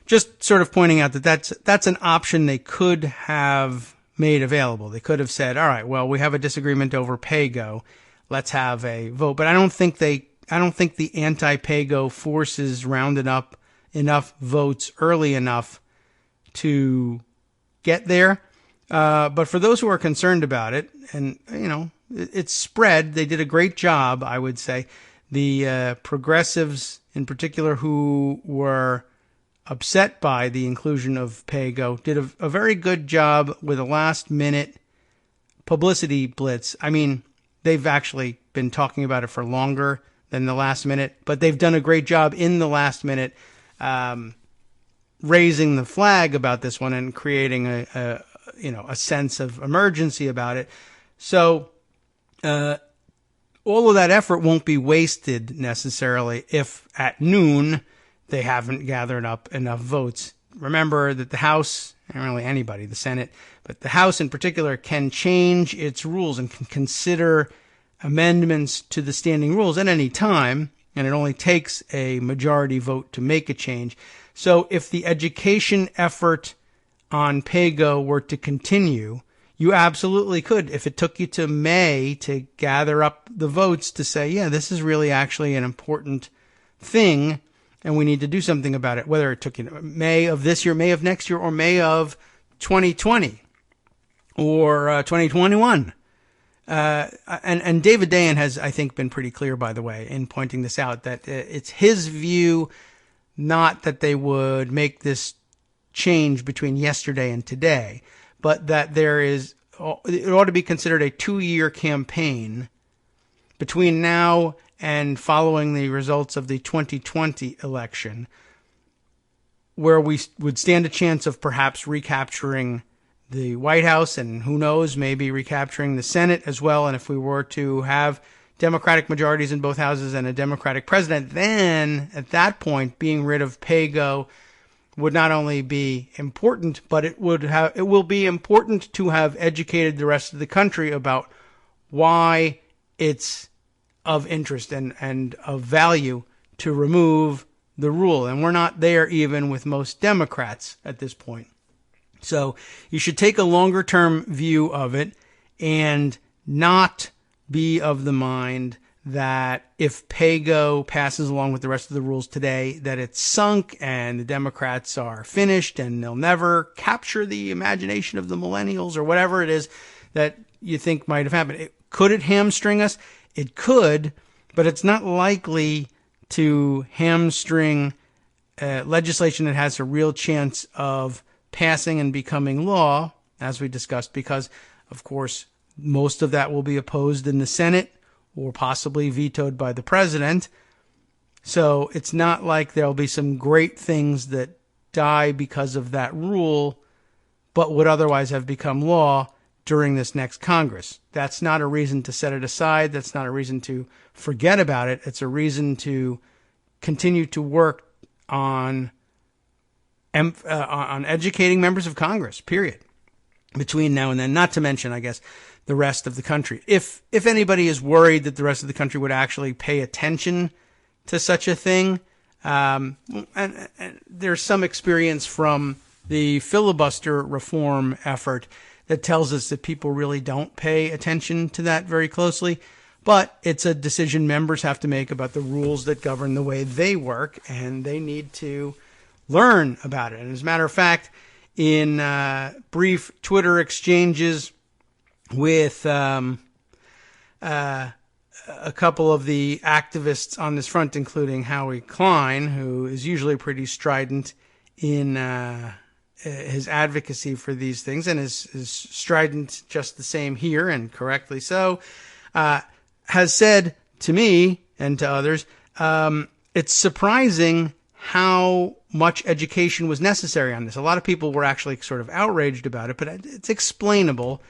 just sort of pointing out that that's an option they could have made available. They could have said, all right, well, we have a disagreement over pay-go. Let's have a vote. But I don't think the anti-pay-go forces rounded up enough votes early enough to get there. But for those who are concerned about it, and, it's spread, they did a great job, I would say. The progressives in particular who were upset by the inclusion of pay-go did a very good job with a last-minute publicity blitz. I mean, they've actually been talking about it for longer than the last minute, but they've done a great job in the last minute raising the flag about this one and creating a sense of emergency about it. So all of that effort won't be wasted necessarily if at noon they haven't gathered up enough votes. Remember that the House, and really anybody, the Senate, but the House in particular can change its rules and can consider amendments to the standing rules at any time, and it only takes a majority vote to make a change. So if the education effort on pay-go were to continue, you absolutely could, if it took you to May to gather up the votes to say, yeah, this is really actually an important thing, and we need to do something about it, whether it took you May of this year, May of next year, or May of 2020 or 2021. And David Dayen has, I think, been pretty clear, by the way, in pointing this out, that it's his view, not that they would make this change between yesterday and today, but that it ought to be considered a 2-year campaign between now and following the results of the 2020 election, where we would stand a chance of perhaps recapturing the White House and, who knows, maybe recapturing the Senate as well. And if we were to have Democratic majorities in both houses and a Democratic president, then at that point, being rid of pay-go would not only be important, but it will be important to have educated the rest of the country about why it's of interest and of value to remove the rule. And we're not there even with most Democrats at this point. So you should take a longer term view of it and not be of the mind that if pay-go passes along with the rest of the rules today, that it's sunk and the Democrats are finished and they'll never capture the imagination of the millennials or whatever it is that you think might have happened. Could it hamstring us? It could, but it's not likely to hamstring legislation that has a real chance of passing and becoming law, as we discussed, because, of course, most of that will be opposed in the Senate or possibly vetoed by the president. So it's not like there'll be some great things that die because of that rule, but would otherwise have become law during this next Congress. That's not a reason to set it aside. That's not a reason to forget about it. It's a reason to continue to work on educating members of Congress, period, between now and then, not to mention, I guess, the rest of the country. If anybody is worried that the rest of the country would actually pay attention to such a thing, and there's some experience from the filibuster reform effort that tells us that people really don't pay attention to that very closely. But it's a decision members have to make about the rules that govern the way they work, and they need to learn about it. And as a matter of fact, in brief Twitter exchanges with a couple of the activists on this front, including Howie Klein, who is usually pretty strident in his advocacy for these things, and is strident just the same here, and correctly so, has said to me and to others, it's surprising how much education was necessary on this. A lot of people were actually sort of outraged about it, but it's explainable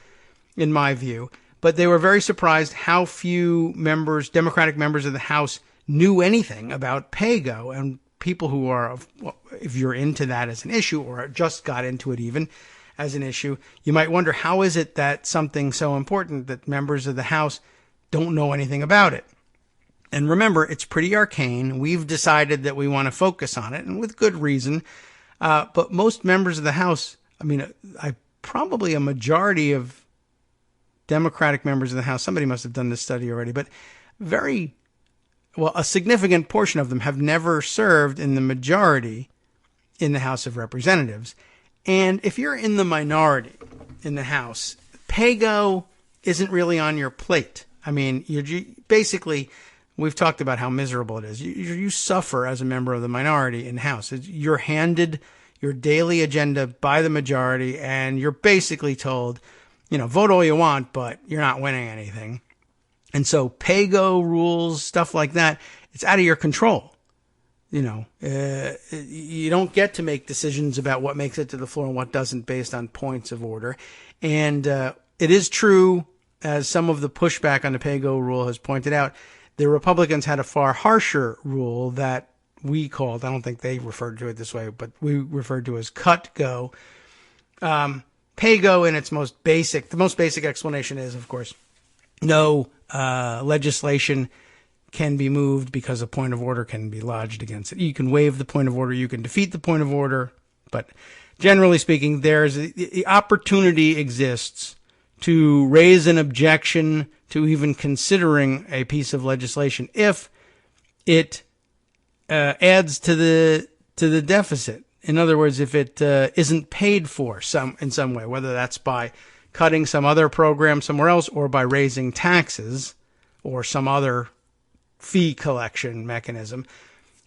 in my view. But they were very surprised how few members, Democratic members of the House, knew anything about PAYGO. And people who are, if you're into that as an issue, or just got into it even as an issue, you might wonder, how is it that something so important that members of the House don't know anything about it? And remember, it's pretty arcane. We've decided that we want to focus on it, and with good reason. But most members of the House, probably a majority of Democratic members of the House, somebody must have done this study already, but a significant portion of them have never served in the majority in the House of Representatives. And if you're in the minority in the House, PAYGO isn't really on your plate. I mean, basically, we've talked about how miserable it is. You suffer as a member of the minority in the House. You're handed your daily agenda by the majority, and you're basically told, vote all you want, but you're not winning anything. And so PAYGO rules, stuff like that, it's out of your control. You don't get to make decisions about what makes it to the floor and what doesn't based on points of order. And it is true, as some of the pushback on the PAYGO rule has pointed out, the Republicans had a far harsher rule that we called, I don't think they referred to it this way, but we referred to as cut-go. PAYGO, in its most basic explanation is, of course, no legislation can be moved because a point of order can be lodged against it. You can waive the point of order, you can defeat the point of order, but generally speaking, the opportunity exists to raise an objection to even considering a piece of legislation if it adds to the deficit. In other words, if it isn't paid for in some way, whether that's by cutting some other program somewhere else or by raising taxes or some other fee collection mechanism,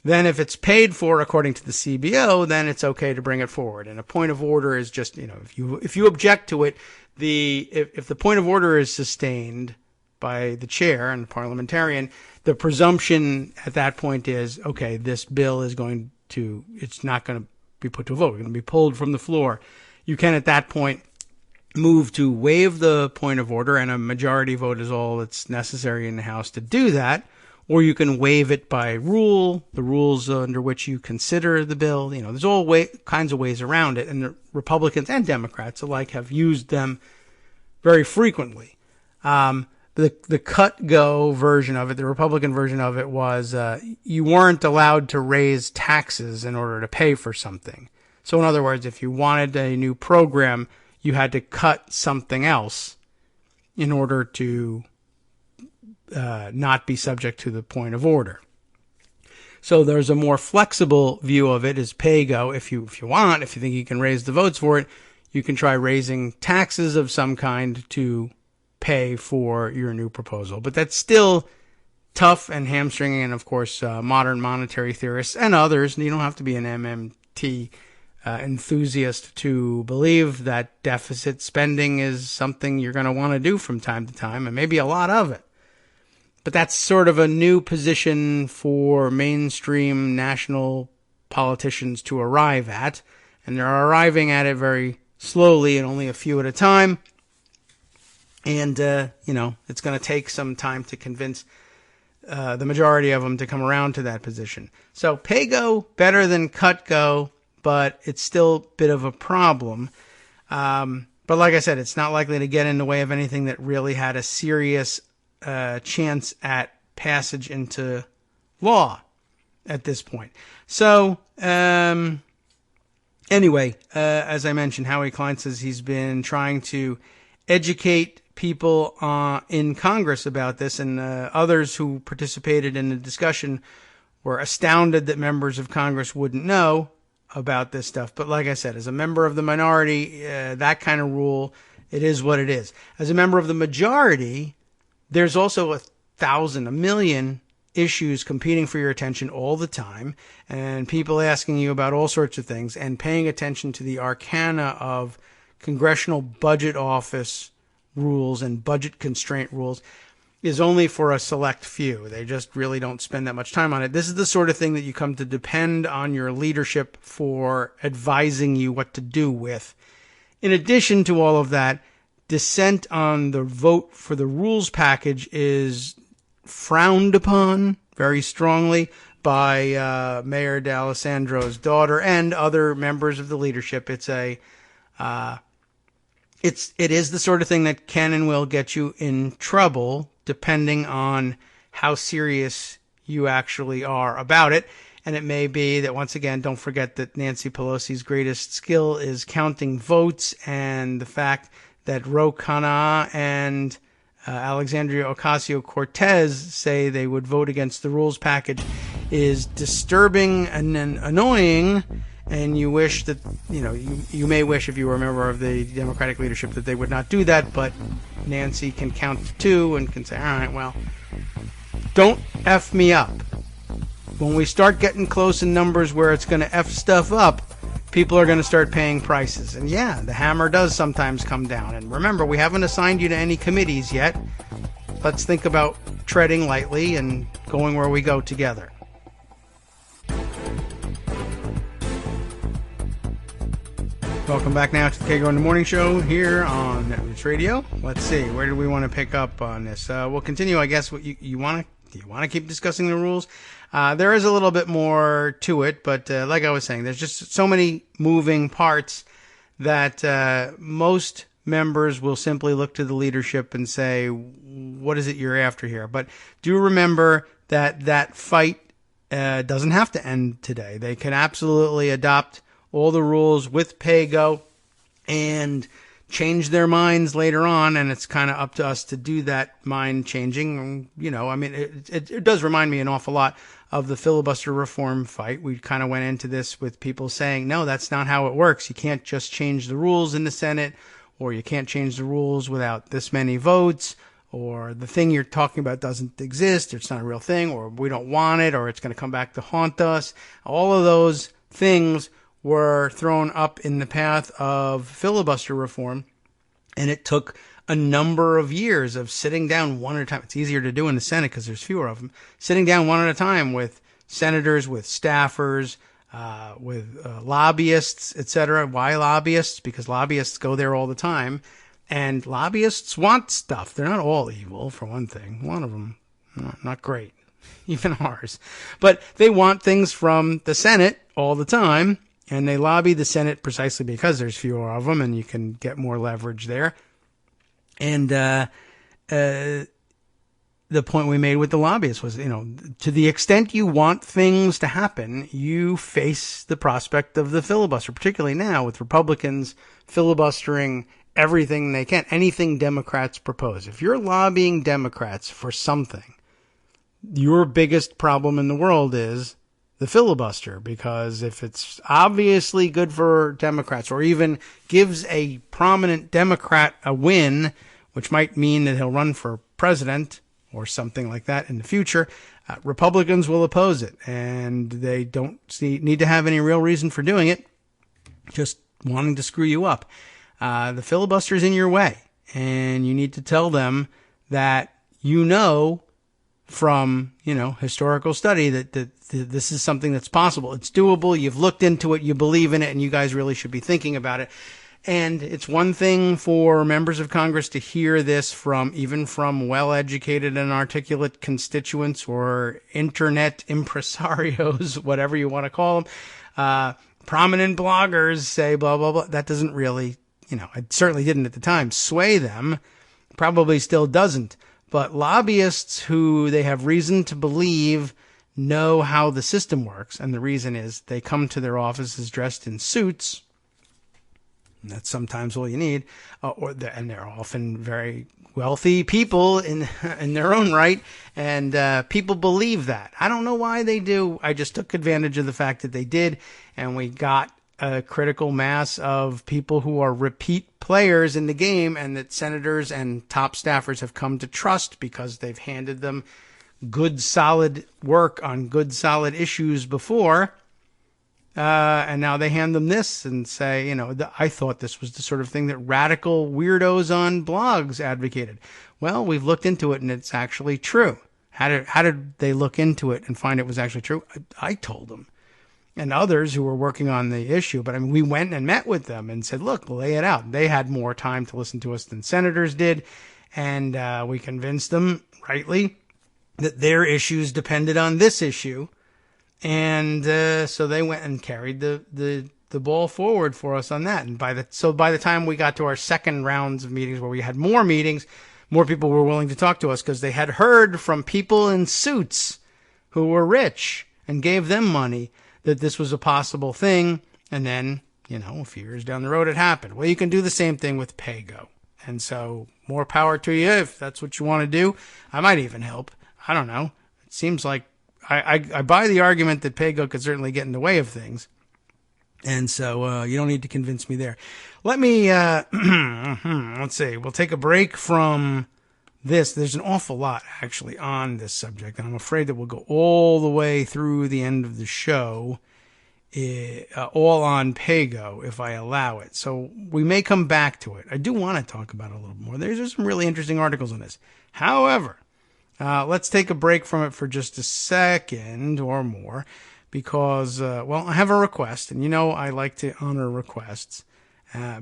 then if it's paid for according to the CBO, then it's okay to bring it forward. And a point of order is just, if you object to it, if the point of order is sustained by the chair and the parliamentarian, the presumption at that point is, okay, this bill it's not going to be put to a vote. It's going to be pulled from the floor. You can at that point move to waive the point of order, and a majority vote is all that's necessary in the House to do that. Or you can waive it by rule, the rules under which you consider the bill. There's all kinds of ways around it, and the Republicans and Democrats alike have used them very frequently. The cut-go version of it, the Republican version of it, was you weren't allowed to raise taxes in order to pay for something. So in other words, if you wanted a new program, you had to cut something else in order to not be subject to the point of order. So there's a more flexible view of it as PAYGO. If you think you can raise the votes for it, you can try raising taxes of some kind to pay for your new proposal. But that's still tough and hamstringing, and of course, modern monetary theorists and others, and you don't have to be an MMT enthusiast to believe that deficit spending is something you're going to want to do from time to time, and maybe a lot of it. But that's sort of a new position for mainstream national politicians to arrive at, and they're arriving at it very slowly and only a few at a time. And, it's going to take some time to convince the majority of them to come around to that position. So pay go better than cut go, but it's still a bit of a problem. But like I said, it's not likely to get in the way of anything that really had a serious chance at passage into law at this point. So anyway, as I mentioned, Howie Klein says he's been trying to educate people in Congress about this, and others who participated in the discussion were astounded that members of Congress wouldn't know about this stuff. But like I said, as a member of the minority, that kind of rule, it is what it is. As a member of the majority, there's also a million issues competing for your attention all the time, and people asking you about all sorts of things, and paying attention to the arcana of Congressional Budget Office rules and budget constraint rules is only for a select few. They just really don't spend that much time on it. This is the sort of thing that you come to depend on your leadership for advising you what to do with. In addition to all of that, dissent on the vote for the rules package is frowned upon very strongly by Mayor D'Alessandro's daughter and other members of the leadership. It is the sort of thing that can and will get you in trouble depending on how serious you actually are about it. And it may be that, once again, don't forget that Nancy Pelosi's greatest skill is counting votes, and the fact that Ro Khanna and Alexandria Ocasio-Cortez say they would vote against the rules package is disturbing and annoying. And you wish that, you may wish, if you were a member of the Democratic leadership, that they would not do that. But Nancy can count to two and can say, all right, well, don't F me up. When we start getting close in numbers where it's going to F stuff up, people are going to start paying prices. And yeah, the hammer does sometimes come down. And remember, we haven't assigned you to any committees yet. Let's think about treading lightly and going where we go together. Welcome back now to the Kagro in the Morning Show here on Netroots Radio. Let's see, where do we want to pick up on this? We'll continue, I guess. What you want to? Do you want to keep discussing the rules? There is a little bit more to it, but like I was saying, there's just so many moving parts that most members will simply look to the leadership and say, "What is it you're after here?" But do remember that fight doesn't have to end today. They can absolutely adopt all the rules with pay-go and change their minds later on, and it's kind of up to us to do that mind changing. It does remind me an awful lot of the filibuster reform fight. We kind of went into this with people saying, no, that's not how it works. You can't just change the rules in the Senate, or you can't change the rules without this many votes, or the thing you're talking about doesn't exist, or it's not a real thing, or we don't want it, or it's going to come back to haunt us. All of those things were thrown up in the path of filibuster reform, and it took a number of years of sitting down one at a time. It's easier to do in the Senate because there's fewer of them. Sitting down one at a time with senators, with staffers, with lobbyists, etc. Why lobbyists? Because lobbyists go there all the time, and lobbyists want stuff. They're not all evil, for one thing. One of them, not great, even ours. But they want things from the Senate all the time. And they lobby the Senate precisely because there's fewer of them and you can get more leverage there. And the point we made with the lobbyists was, to the extent you want things to happen, you face the prospect of the filibuster, particularly now with Republicans filibustering everything they can, anything Democrats propose. If you're lobbying Democrats for something, your biggest problem in the world is the filibuster, because if it's obviously good for Democrats or even gives a prominent Democrat a win, which might mean that he'll run for president or something like that in the future, Republicans will oppose it, and they don't need to have any real reason for doing it, just wanting to screw you up. The filibuster is in your way, and you need to tell them that from historical study that this is something that's possible. It's doable. You've looked into it. You believe in it, and you guys really should be thinking about it. And it's one thing for members of Congress to hear this even from well-educated and articulate constituents or internet impresarios, whatever you want to call them. Prominent bloggers say blah, blah, blah. That doesn't really, it certainly didn't at the time, sway them. Probably still doesn't. But lobbyists who they have reason to believe know how the system works. And the reason is they come to their offices dressed in suits. And that's sometimes all you need. And they're often very wealthy people in their own right. And people believe that. I don't know why they do. I just took advantage of the fact that they did. And we got a critical mass of people who are repeat players in the game, and that senators and top staffers have come to trust because they've handed them good, solid work on good, solid issues before. And now they hand them this and say, I thought this was the sort of thing that radical weirdos on blogs advocated. Well, we've looked into it and it's actually true. How did they look into it and find it was actually true? I told them. And others who were working on the issue. But we went and met with them and said, look, lay it out. They had more time to listen to us than senators did. And we convinced them, rightly, that their issues depended on this issue. And so they went and carried the ball forward for us on that. And by the time we got to our second rounds of meetings where we had more meetings, more people were willing to talk to us because they had heard from people in suits who were rich and gave them money that this was a possible thing. And then, a few years down the road, it happened. Well, you can do the same thing with Pago. And so more power to you if that's what you want to do. I might even help. I don't know. It seems like I buy the argument that Pago could certainly get in the way of things. And so you don't need to convince me there. Let me, let's see. We'll take a break from this. There's an awful lot, actually, on this subject. And I'm afraid that we'll go all the way through the end of the show, all on Pago, if I allow it. So we may come back to it. I do want to talk about it a little more. There's some really interesting articles on this. However, let's take a break from it for just a second or more because, I have a request. And I like to honor requests.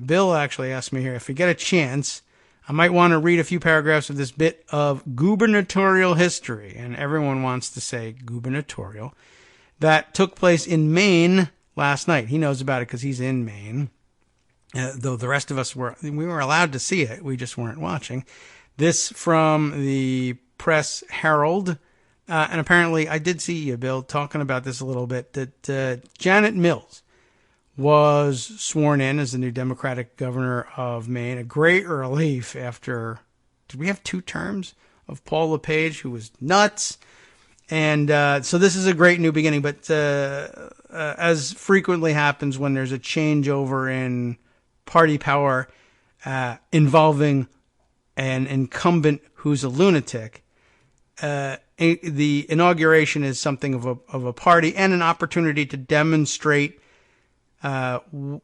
Bill actually asked me here, if we get a chance, I might want to read a few paragraphs of this bit of gubernatorial history. And everyone wants to say gubernatorial. That took place in Maine last night. He knows about it because he's in Maine. Though the rest of us were allowed to see it. We just weren't watching. This from the Press Herald. And apparently I did see you, Bill, talking about this a little bit, that Janet Mills was sworn in as the new Democratic governor of Maine. A great relief after, did we have 2 terms of Paul LePage, who was nuts? And so this is a great new beginning. But as frequently happens when there's a changeover in party power involving an incumbent who's a lunatic, the inauguration is something of a party and an opportunity to demonstrate, to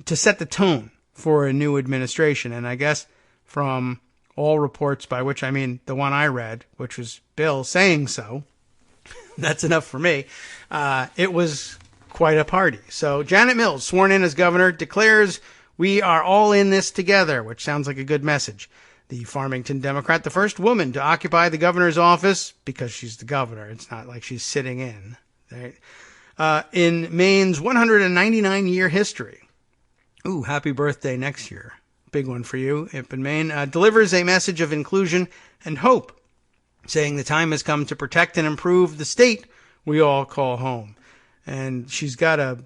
set the tone for a new administration. And I guess from all reports, by which I mean the one I read, which was Bill saying so, that's enough for me. It was quite a party. So Janet Mills, sworn in as governor, declares we are all in this together, which sounds like a good message. The Farmington Democrat, the first woman to occupy the governor's office, because she's the governor. It's not like she's sitting in. Right? In Maine's 199-year history. Ooh, happy birthday next year. Big one for you, up in Maine. Delivers a message of inclusion and hope, saying the time has come to protect and improve the state we all call home. And she's got a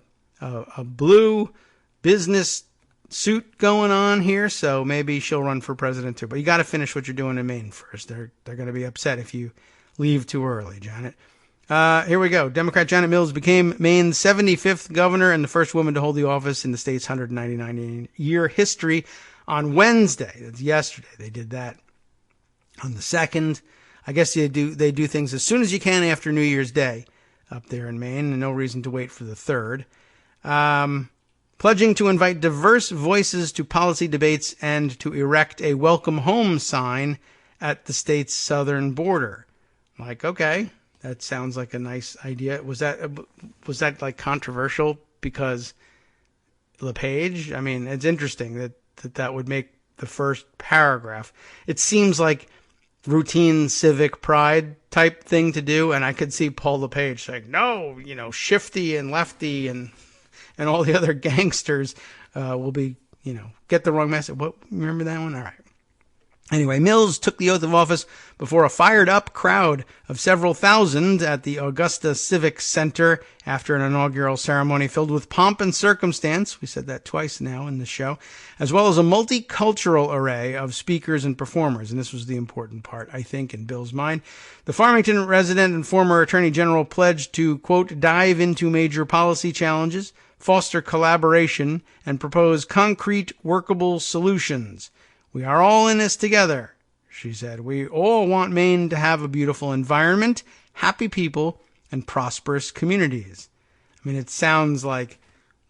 blue business suit going on here, so maybe she'll run for president too. But you got to finish what you're doing in Maine first. They're going to be upset if you leave too early, Janet. Here we go. Democrat Janet Mills became Maine's 75th governor and the first woman to hold the office in the state's 199-year history on Wednesday. That's yesterday. They did that on the 2nd. I guess they do things as soon as you can after New Year's Day up there in Maine, and no reason to wait for the 3rd. Pledging to invite diverse voices to policy debates and to erect a welcome home sign at the state's southern border. Like, okay, that sounds like a nice idea. Was that like controversial because LePage. I mean, it's interesting that would make the first paragraph. It seems like routine civic pride type thing to do, and I could see Paul LePage saying, no, Shifty and Lefty and all the other gangsters will be, get the wrong message. What, remember that one? All right. Anyway, Mills took the oath of office before a fired-up crowd of several thousand at the Augusta Civic Center after an inaugural ceremony filled with pomp and circumstance. We said that twice now in the show, as well as a multicultural array of speakers and performers. And this was the important part, I think, in Bill's mind. The Farmington resident and former Attorney General pledged to, quote, dive into major policy challenges, foster collaboration, and propose concrete, workable solutions. We are all in this together, she said. We all want Maine to have a beautiful environment, happy people, and prosperous communities. I mean, it sounds like,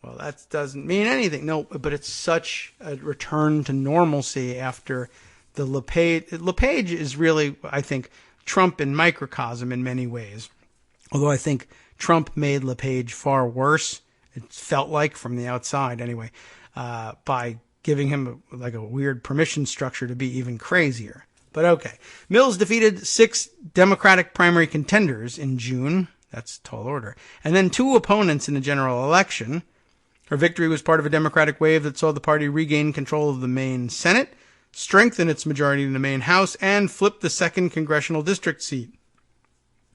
well, that doesn't mean anything. No, but it's such a return to normalcy after the LePage. LePage is really, I think, Trump in microcosm in many ways. Although I think Trump made LePage far worse, it felt like from the outside anyway, by giving him like a weird permission structure to be even crazier. But okay. Mills defeated 6 Democratic primary contenders in June. That's tall order. And then 2 opponents in the general election. Her victory was part of a Democratic wave that saw the party regain control of the Maine Senate, strengthen its majority in the Maine House, and flip the 2nd congressional district seat.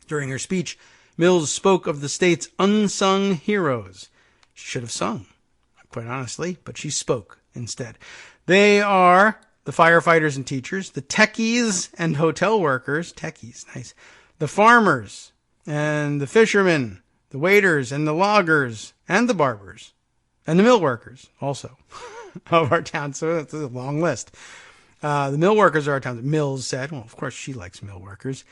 During her speech, Mills spoke of the state's unsung heroes. She should have sung, quite honestly, but she spoke instead. They are the firefighters and teachers, the techies and hotel workers, techies, nice, the farmers and the fishermen, the waiters and the loggers and the barbers and the mill workers also of our town. So that's a long list. The mill workers are our town. Mills said, well, of course she likes mill workers.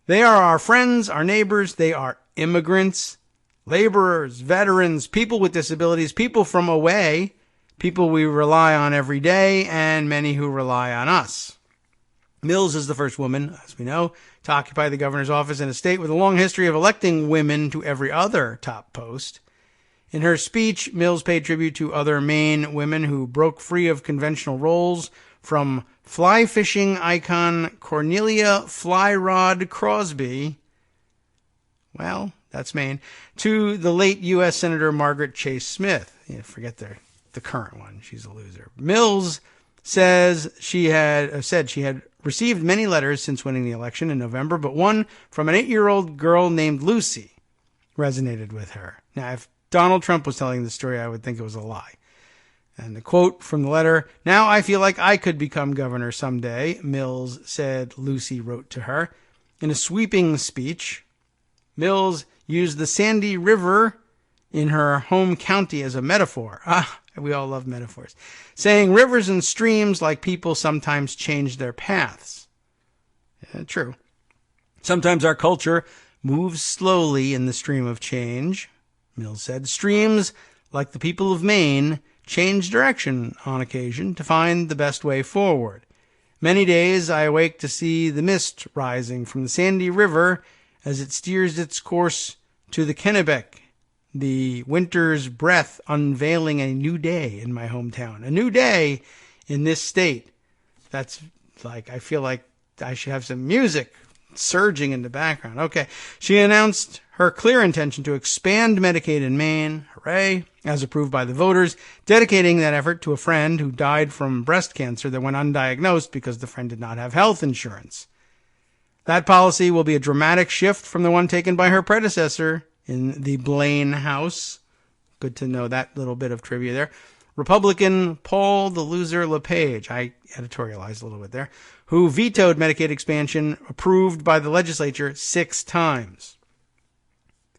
They are our friends, our neighbors. They are immigrants, laborers, veterans, people with disabilities, people from away, people we rely on every day, and many who rely on us. Mills is the first woman, as we know, to occupy the governor's office in a state with a long history of electing women to every other top post. In her speech, Mills paid tribute to other Maine women who broke free of conventional roles, from fly fishing icon Cornelia Flyrod Crosby, well, that's Maine, to the late U.S. Senator Margaret Chase Smith. Forget the current one. She's a loser. Mills said she had received many letters since winning the election in November, but one from an 8-year-old girl named Lucy resonated with her. Now, if Donald Trump was telling the story, I would think it was a lie. And the quote from the letter, "Now I feel like I could become governor someday," Mills said Lucy wrote to her. In a sweeping speech, Mills used the Sandy River in her home county as a metaphor. We all love metaphors. Saying rivers and streams, like people, sometimes change their paths. Yeah, true. Sometimes our culture moves slowly in the stream of change, Mills said. Streams, like the people of Maine, change direction on occasion to find the best way forward. Many days I awake to see the mist rising from the Sandy River as it steers its course to the Kennebec, the winter's breath unveiling a new day in my hometown, a new day in this state. That's like, I feel like I should have some music surging in the background. Okay. She announced her clear intention to expand Medicaid in Maine, hooray, as approved by the voters, dedicating that effort to a friend who died from breast cancer that went undiagnosed because the friend did not have health insurance. That policy will be a dramatic shift from the one taken by her predecessor in the Blaine House. Good to know that little bit of trivia there. Republican Paul the Loser LePage, I editorialized a little bit there, who vetoed Medicaid expansion approved by the legislature 6 times.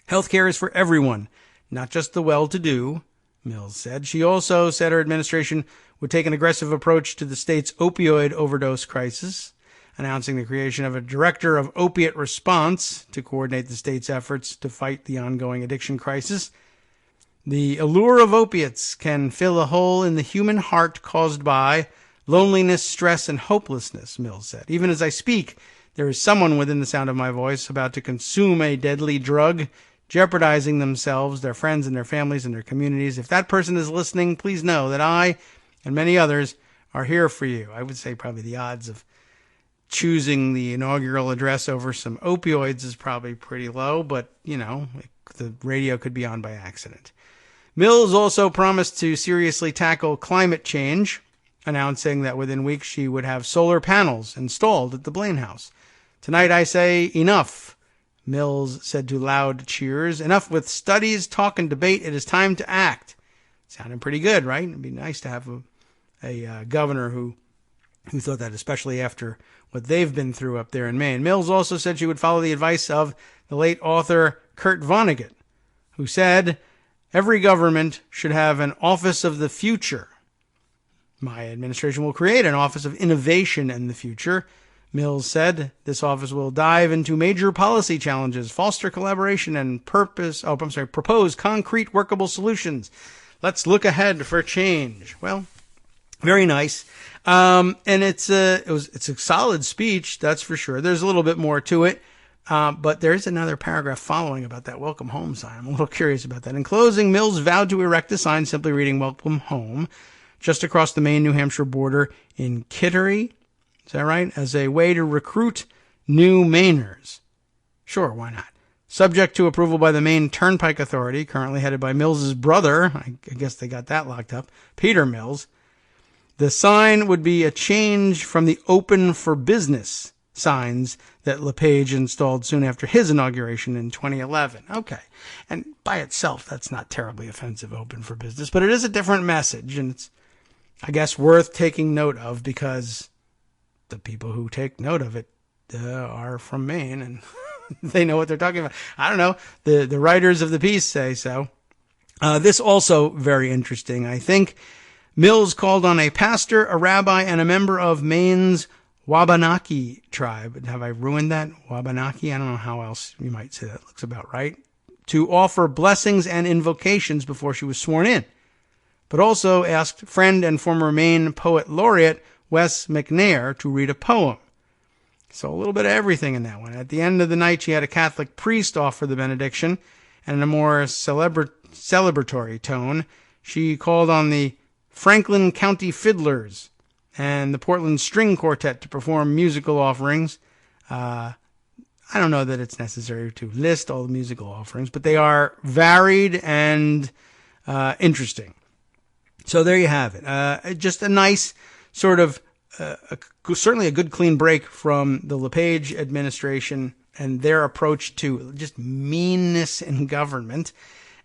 Healthcare is for everyone, not just the well-to-do, Mills said. She also said her administration would take an aggressive approach to the state's opioid overdose crisis, announcing the creation of a director of opiate response to coordinate the state's efforts to fight the ongoing addiction crisis. The allure of opiates can fill a hole in the human heart caused by loneliness, stress, and hopelessness, Mills said. Even as I speak, there is someone within the sound of my voice about to consume a deadly drug jeopardizing themselves, their friends, and their families and their communities. If that person is listening, please know that I and many others are here for you. I would say probably the odds of choosing the inaugural address over some opioids is probably pretty low, but, the radio could be on by accident. Mills also promised to seriously tackle climate change, announcing that within weeks she would have solar panels installed at the Blaine House. Tonight I say enough, Mills said to loud cheers. Enough with studies, talk, and debate. It is time to act. Sounding pretty good, right? It'd be nice to have a governor who thought that, especially after what they've been through up there in Maine. Mills also said she would follow the advice of the late author Kurt Vonnegut, who said, every government should have an office of the future. My administration will create an office of innovation in the future. Mills said this office will dive into major policy challenges, foster collaboration, and propose concrete workable solutions. Let's look ahead for change. Well, very nice. And it's a solid speech, that's for sure. There's a little bit more to it. But there's another paragraph following about that welcome home sign. I'm a little curious about that. In closing, Mills vowed to erect a sign simply reading welcome home just across the Maine-New Hampshire border in Kittery. Is that right? As a way to recruit new Mainers. Sure, why not? Subject to approval by the Maine Turnpike Authority, currently headed by Mills's brother. I guess they got that locked up. Peter Mills. The sign would be a change from the open for business signs that LePage installed soon after his inauguration in 2011. Okay. And by itself, that's not terribly offensive, open for business, but it is a different message, and it's, I guess, worth taking note of because the people who take note of it are from Maine, and they know what they're talking about. I don't know. The writers of the piece say so. This also very interesting, I think. Mills called on a pastor, a rabbi, and a member of Maine's Wabanaki tribe. Have I ruined that? Wabanaki? I don't know how else you might say that. Looks about right. To offer blessings and invocations before she was sworn in. But also asked friend and former Maine poet laureate Wes McNair to read a poem. So a little bit of everything in that one. At the end of the night, she had a Catholic priest offer the benediction, and in a more celebratory tone, she called on the Franklin County Fiddlers and the Portland String Quartet to perform musical offerings. I don't know that it's necessary to list all the musical offerings, but they are varied and interesting. So there you have it. Just a nice sort of, certainly a good clean break from the LePage administration and their approach to just meanness in government,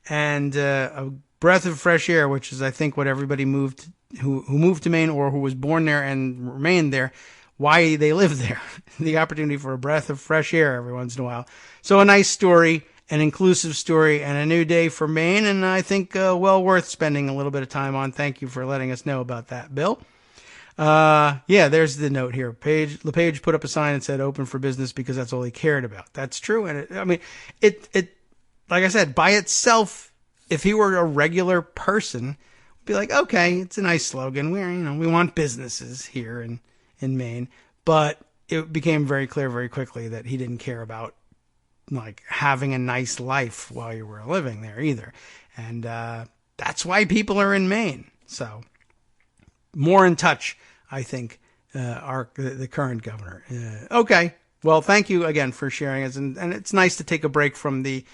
and a breath of fresh air, which is, I think, what everybody who moved to Maine or who was born there and remained there, why they live there. The opportunity for a breath of fresh air every once in a while. So a nice story, an inclusive story, and a new day for Maine, and I think well worth spending a little bit of time on. Thank you for letting us know about that, Bill. There's the note here. LePage put up a sign and said open for business because that's all he cared about. That's true. And it like I said, by itself, if he were a regular person, would be like, okay, it's a nice slogan. We want businesses here in Maine. But it became very clear very quickly that he didn't care about like having a nice life while you were living there either. And that's why people are in Maine. So more in touch, I think, the current governor. Okay. Well, thank you again for sharing us. And it's nice to take a break from the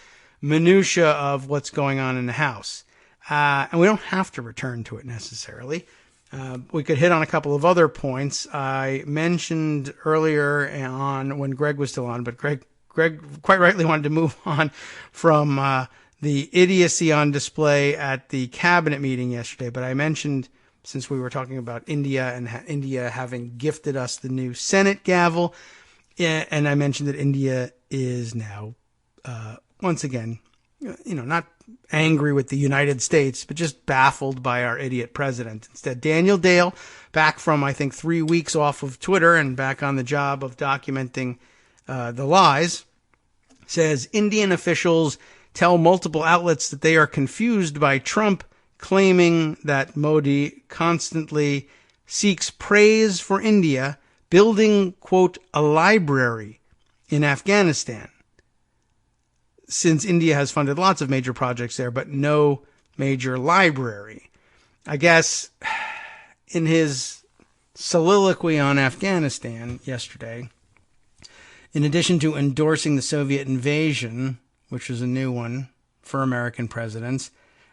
minutia of what's going on in the House. And we don't have to return to it necessarily. We could hit on a couple of other points. I mentioned earlier on when Greg was still on, but Greg quite rightly wanted to move on from the idiocy on display at the cabinet meeting yesterday. But I mentioned, since we were talking about India and India having gifted us the new Senate gavel, and I mentioned that India is now once again, not angry with the United States, but just baffled by our idiot president. Instead, Daniel Dale, back from, I think, 3 weeks off of Twitter and back on the job of documenting the lies, says Indian officials tell multiple outlets that they are confused by Trump claiming that Modi constantly seeks praise for India, building, quote, a library in Afghanistan. since India has funded lots of major projects there, but no major library. I guess in his soliloquy on Afghanistan yesterday, in addition to endorsing the Soviet invasion, which was a new one for American presidents,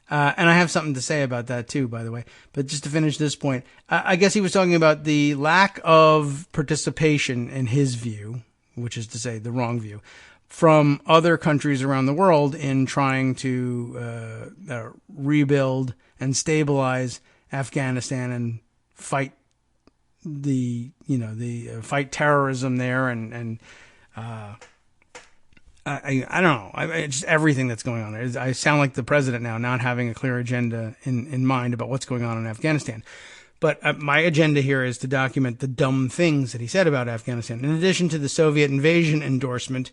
and I have something to say about that too, by the way, but just to finish this point, I guess he was talking about the lack of participation, in his view, which is to say the wrong view, from other countries around the world in trying to rebuild and stabilize Afghanistan and fight fight terrorism there and I don't know. Just everything that's going on there. I sound like the president now, not having a clear agenda in mind about what's going on in Afghanistan. But my agenda here is to document the dumb things that he said about Afghanistan. In addition to the Soviet invasion endorsement,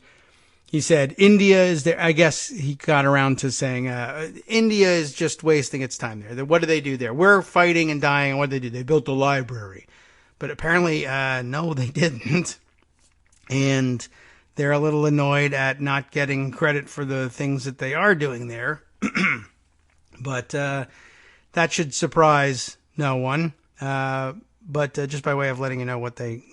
he said India is there. I guess he got around to saying India is just wasting its time there. What do they do there? We're fighting and dying, and what did they do? They built a library. But apparently, no, they didn't. And they're a little annoyed at not getting credit for the things that they are doing there. But that should surprise no one. But just by way of letting you know what they,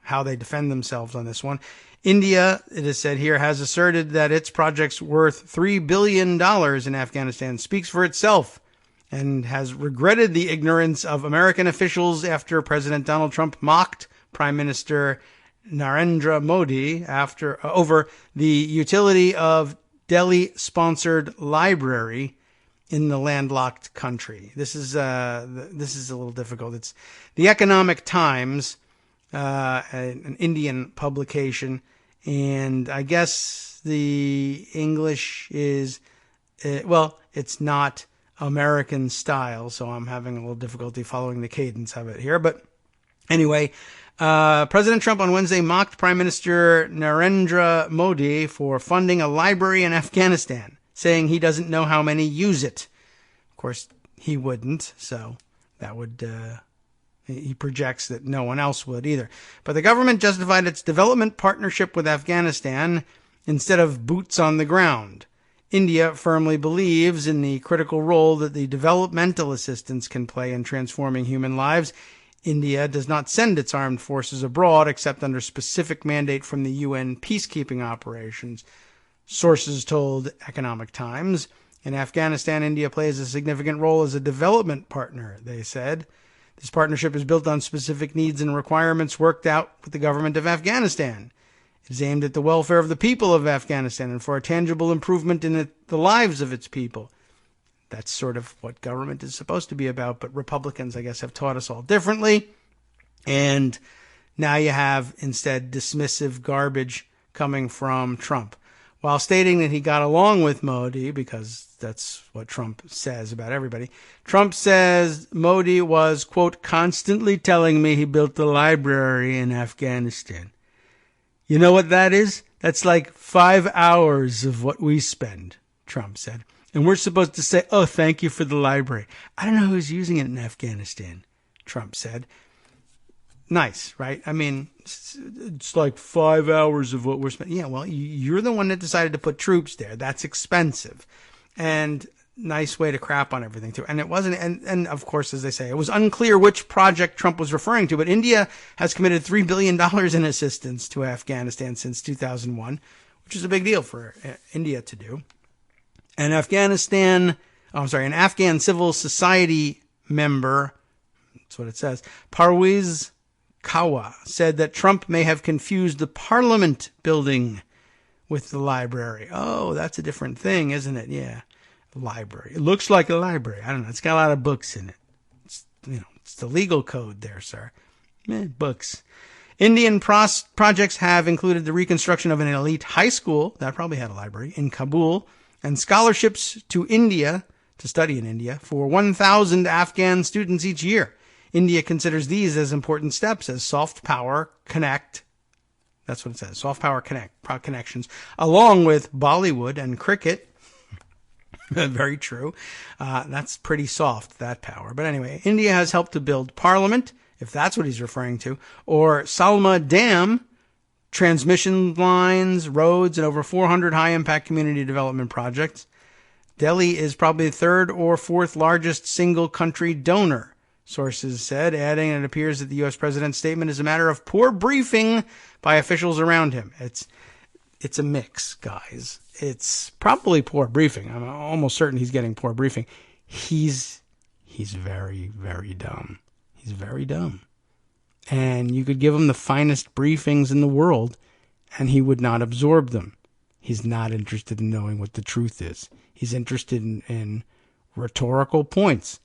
how they defend themselves on this one. India, it is said here, has asserted that its project's worth $3 billion in Afghanistan speaks for itself and has regretted the ignorance of American officials after President Donald Trump mocked Prime Minister Narendra Modi over the utility of Delhi-sponsored library in the landlocked country. This is a little difficult. It's the Economic Times, an Indian publication, and I guess the English is, it's not American style, so I'm having a little difficulty following the cadence of it here. But anyway, President Trump on Wednesday mocked Prime Minister Narendra Modi for funding a library in Afghanistan, saying he doesn't know how many use it. Of course, he wouldn't, so that would, he projects that no one else would either. But the government justified its development partnership with Afghanistan instead of boots on the ground. India firmly believes in the critical role that the developmental assistance can play in transforming human lives. India does not send its armed forces abroad except under specific mandate from the UN peacekeeping operations. Sources told Economic Times. In Afghanistan, India plays a significant role as a development partner, they said. This partnership is built on specific needs and requirements worked out with the government of Afghanistan. It is aimed at the welfare of the people of Afghanistan and for a tangible improvement in the lives of its people. That's sort of what government is supposed to be about, but Republicans, I guess, have taught us all differently. And now you have, instead, dismissive garbage coming from Trump. While stating that he got along with Modi, because that's what Trump says about everybody, Trump says Modi was, quote, constantly telling me he built a library in Afghanistan. You know what that is? That's like 5 hours of what we spend, Trump said. And we're supposed to say, oh, thank you for the library. I don't know who's using it in Afghanistan, Trump said. Nice, right? I mean, it's like 5 hours of what we're spending. Yeah, well, you're the one that decided to put troops there. That's expensive. And nice way to crap on everything, too. And it wasn't, and of course, as they say, it was unclear which project Trump was referring to, but India has committed $3 billion in assistance to Afghanistan since 2001, which is a big deal for India to do. And an Afghan civil society member, that's what it says, Parviz Kawa, said that Trump may have confused the parliament building with the library. Oh, that's a different thing, isn't it? Yeah, a library. It looks like a library. I don't know. It's got a lot of books in it. It's the legal code there, sir. Books. Indian projects have included the reconstruction of an elite high school, that probably had a library, in Kabul, and scholarships to India, to study in India, for 1,000 Afghan students each year. India considers these as important steps as soft power connect. That's what it says. Soft power connections, along with Bollywood and cricket. Very true. That's pretty soft, that power. But anyway, India has helped to build parliament, if that's what he's referring to, or Salma Dam transmission lines, roads, and over 400 high-impact community development projects. Delhi is probably the third or fourth largest single country donor, sources said, adding it appears that the U.S. president's statement is a matter of poor briefing by officials around him. It's a mix, guys. It's probably poor briefing. I'm almost certain he's getting poor briefing. He's very, very dumb. He's very dumb. And you could give him the finest briefings in the world, and he would not absorb them. He's not interested in knowing what the truth is. He's interested in rhetorical points.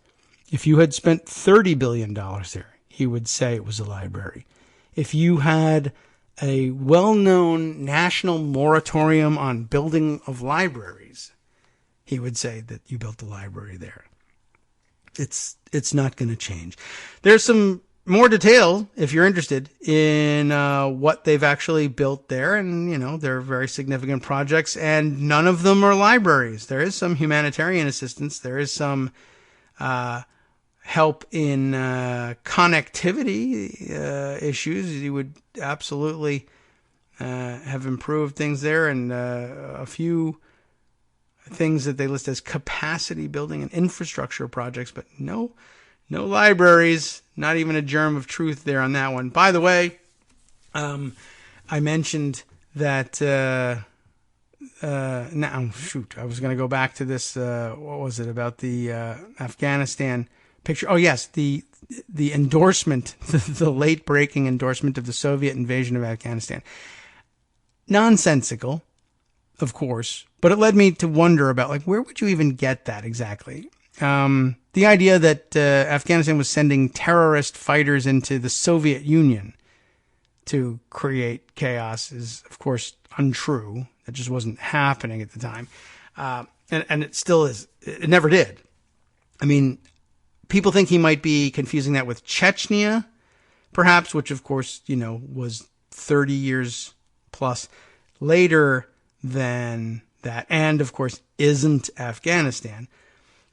If you had spent $30 billion there, he would say it was a library. If you had a well-known national moratorium on building of libraries, he would say that you built a library there. It's not going to change. There's some more detail, if you're interested, in what they've actually built there. And, they're very significant projects, and none of them are libraries. There is some humanitarian assistance. There is some help in connectivity issues. You would absolutely have improved things there, and a few things that they list as capacity building and infrastructure projects, but no libraries, not even a germ of truth there on that one. By the way, I mentioned that, I was going to go back to this, what was it, about the Afghanistan picture? Oh, yes, the endorsement, the late-breaking endorsement of the Soviet invasion of Afghanistan. Nonsensical, of course, but it led me to wonder about, where would you even get that exactly? The idea that Afghanistan was sending terrorist fighters into the Soviet Union to create chaos is, of course, untrue. It just wasn't happening at the time. And it still is. It never did. I mean, people think he might be confusing that with Chechnya, perhaps, which, of course, was 30 years plus later than that, and, of course, isn't Afghanistan.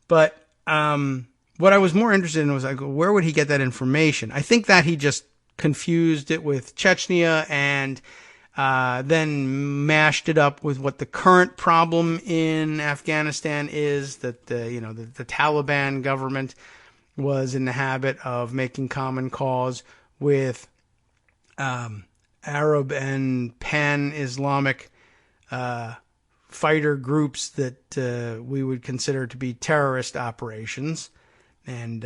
But what I was more interested in was, where would he get that information? I think that he just confused it with Chechnya and then mashed it up with what the current problem in Afghanistan is, that the Taliban government was in the habit of making common cause with Arab and pan-Islamic fighter groups that we would consider to be terrorist operations, and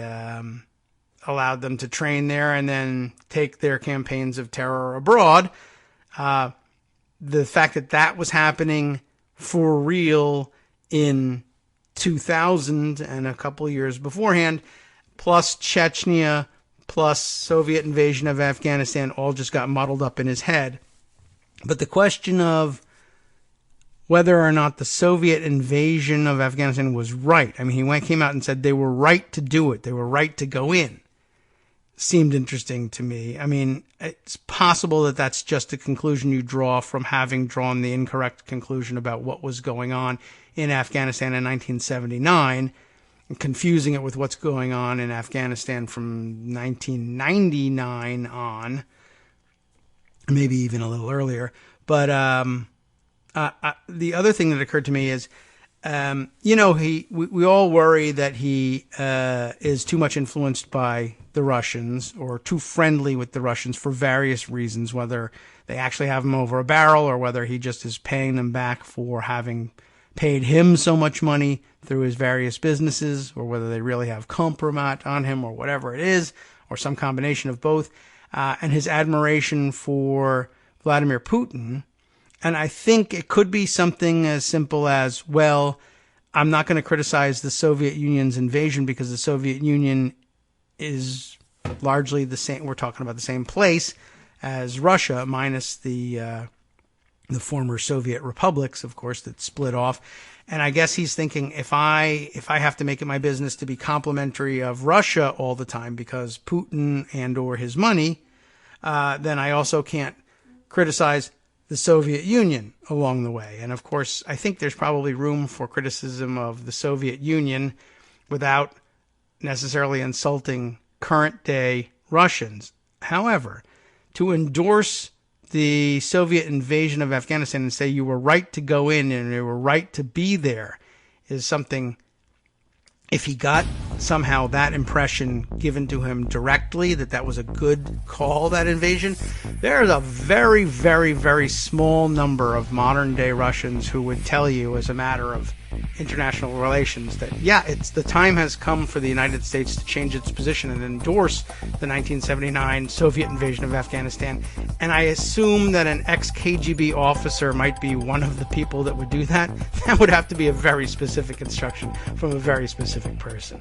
allowed them to train there and then take their campaigns of terror abroad. The fact that was happening for real in 2000 and a couple years beforehand, plus Chechnya, plus Soviet invasion of Afghanistan, all just got muddled up in his head. But the question of whether or not the Soviet invasion of Afghanistan was right, I mean, he came out and said they were right to do it, they were right to go in, seemed interesting to me. I mean, it's possible that that's just a conclusion you draw from having drawn the incorrect conclusion about what was going on in Afghanistan in 1979, and confusing it with what's going on in Afghanistan from 1999 on, maybe even a little earlier. But the other thing that occurred to me is, we all worry that he is too much influenced by the Russians, or too friendly with the Russians for various reasons, whether they actually have him over a barrel or whether he just is paying them back for having paid him so much money through his various businesses, or whether they really have compromat on him, or whatever it is, or some combination of both, and his admiration for Vladimir Putin. And I think it could be something as simple as, well, I'm not going to criticize the Soviet Union's invasion because the Soviet Union is largely the same. We're talking about the same place as Russia, minus the former Soviet republics, of course, that split off. And I guess he's thinking, if I have to make it my business to be complimentary of Russia all the time because Putin and or his money, then I also can't criticize the Soviet Union along the way. And of course, I think there's probably room for criticism of the Soviet Union without necessarily insulting current day Russians. However, to endorse the Soviet invasion of Afghanistan and say you were right to go in and you were right to be there is something, if he got somehow that impression given to him directly, that was a good call, that invasion, there's a very, very, very small number of modern-day Russians who would tell you, as a matter of international relations, that, yeah, the time has come for the United States to change its position and endorse the 1979 Soviet invasion of Afghanistan. And I assume that an ex-KGB officer might be one of the people that would do that. That would have to be a very specific instruction from a very specific person.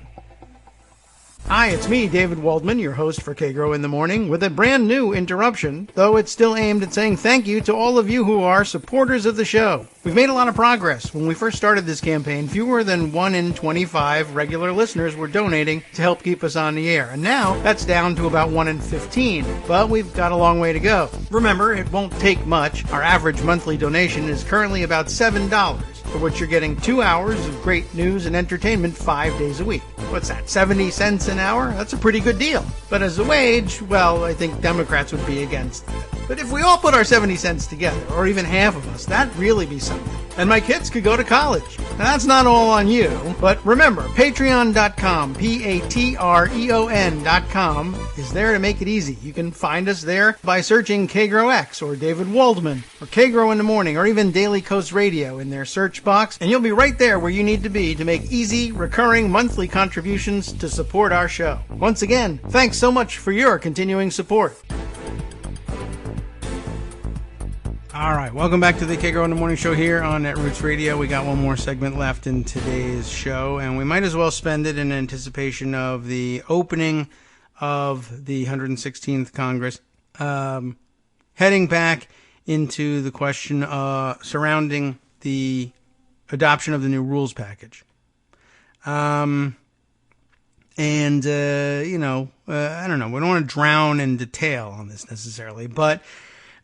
Hi, it's me, David Waldman, your host for Kagro in the Morning, with a brand new interruption, though it's still aimed at saying thank you to all of you who are supporters of the show. We've made a lot of progress. When we first started this campaign, fewer than 1 in 25 regular listeners were donating to help keep us on the air, and now that's down to about 1 in 15, but we've got a long way to go. Remember, it won't take much. Our average monthly donation is currently about $7, for which you're getting 2 hours of great news and entertainment 5 days a week. What's that, 70 cents an hour? That's a pretty good deal. But as a wage, well, I think Democrats would be against that. But if we all put our 70 cents together, or even half of us, that'd really be something. And my kids could go to college. Now, that's not all on you. But remember, patreon.com, Patreon.com, is there to make it easy. You can find us there by searching Kagro X, or David Waldman, or Kagro in the Morning, or even Daily Coast Radio in their search box, and you'll be right there where you need to be to make easy, recurring monthly contributions to support our show. Once again, thanks so much for your continuing support. All right, welcome back to the Kagro in the Morning Show here on Netroots Radio. We got one more segment left in today's show, and we might as well spend it in anticipation of the opening of the 116th Congress, heading back into the question surrounding the adoption of the new rules package. I don't know, we don't want to drown in detail on this necessarily, but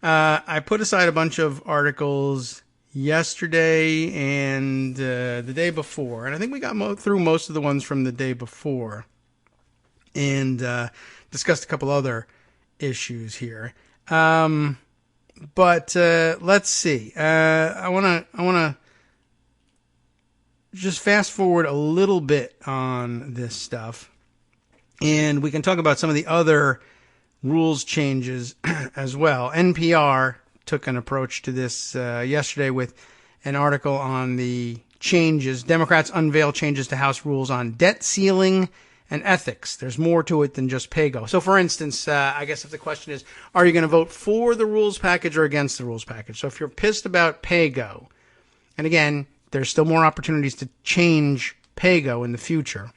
I put aside a bunch of articles yesterday and the day before, and I think we got through most of the ones from the day before, and discussed a couple other issues here. But let's see. I want to just fast forward a little bit on this stuff, and we can talk about some of the other rules changes as well. NPR took an approach to this yesterday with an article on the changes. Democrats unveil changes to House rules on debt ceiling and ethics. There's more to it than just pay-go. So, for instance, I guess if the question is, are you going to vote for the rules package or against the rules package? So if you're pissed about pay-go, and again, there's still more opportunities to change pay-go in the future,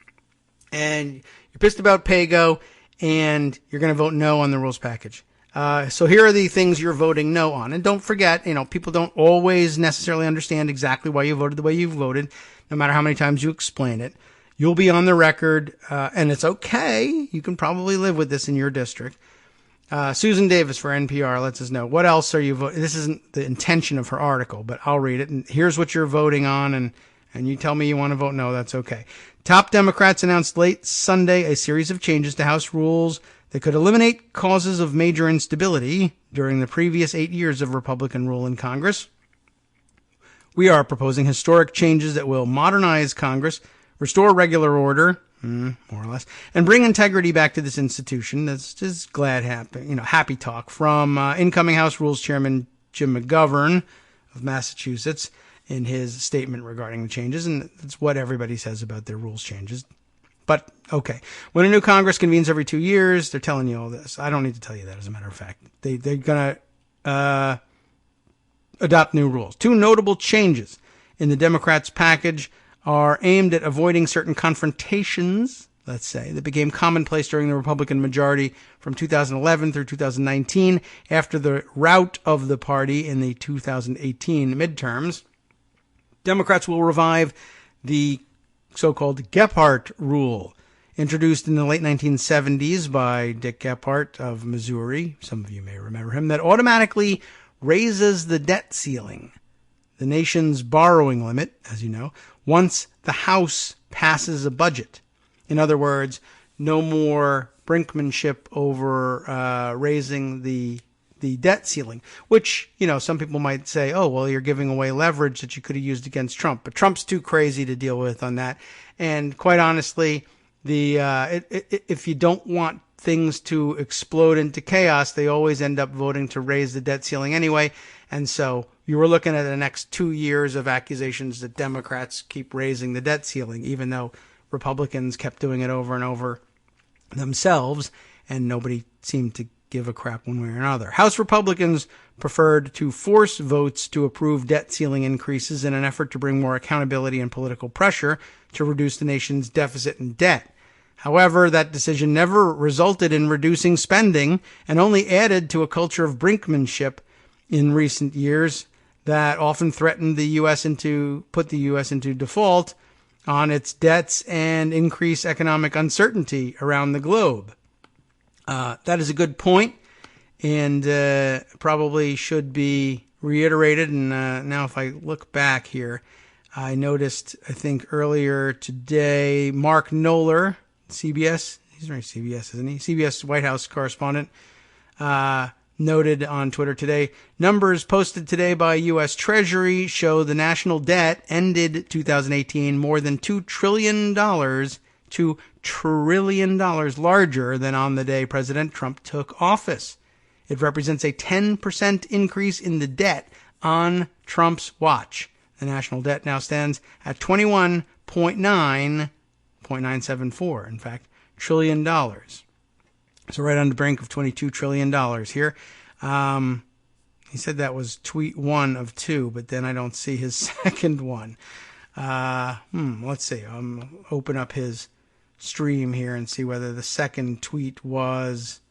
and you're pissed about pay-go, and you're going to vote no on the rules package. So here are the things you're voting no on. And don't forget, people don't always necessarily understand exactly why you voted the way you voted, no matter how many times you explain it. You'll be on the record, and it's okay. You can probably live with this in your district. Susan Davis for NPR lets us know. What else are you voting? This isn't the intention of her article, but I'll read it. And here's what you're voting on, and you tell me you want to vote no, that's okay. Top Democrats announced late Sunday a series of changes to House rules that could eliminate causes of major instability during the previous 8 years of Republican rule in Congress. We are proposing historic changes that will modernize Congress, restore regular order, more or less, and bring integrity back to this institution. That's just happy talk from incoming House Rules Chairman Jim McGovern of Massachusetts in his statement regarding the changes, and that's what everybody says about their rules changes. But, okay, when a new Congress convenes every 2 years, they're telling you all this. I don't need to tell you that, as a matter of fact. They're going to adopt new rules. Two notable changes in the Democrats' package are aimed at avoiding certain confrontations, let's say, that became commonplace during the Republican majority from 2011 through 2019 after the rout of the party in the 2018 midterms. Democrats will revive the so-called Gephardt rule, introduced in the late 1970s by Dick Gephardt of Missouri, some of you may remember him, that automatically raises the debt ceiling, the nation's borrowing limit, as you know, once the House passes a budget. In other words, no more brinkmanship over raising the the debt ceiling, which, some people might say, oh, well, you're giving away leverage that you could have used against Trump. But Trump's too crazy to deal with on that. And quite honestly, if you don't want things to explode into chaos, they always end up voting to raise the debt ceiling anyway. And so you were looking at the next 2 years of accusations that Democrats keep raising the debt ceiling, even though Republicans kept doing it over and over themselves, and nobody seemed to give a crap one way or another. House Republicans preferred to force votes to approve debt ceiling increases in an effort to bring more accountability and political pressure to reduce the nation's deficit and debt. However, that decision never resulted in reducing spending and only added to a culture of brinkmanship in recent years that often threatened put the U.S. into default on its debts and increase economic uncertainty around the globe. That is a good point, and probably should be reiterated. And now if I look back here, I noticed, I think earlier today, Mark Knoller, CBS, he's very CBS, isn't he? CBS White House correspondent, noted on Twitter today, numbers posted today by U.S. Treasury show the national debt ended 2018 more than $2 trillion larger than on the day President Trump took office. It represents a 10% increase in the debt on Trump's watch. The national debt now stands at $21.974, in fact, trillion dollars. So right on the brink of $22 trillion here. He said that was tweet 1 of 2, but then I don't see his second one. Let's see. Open up his stream here and see whether the second tweet was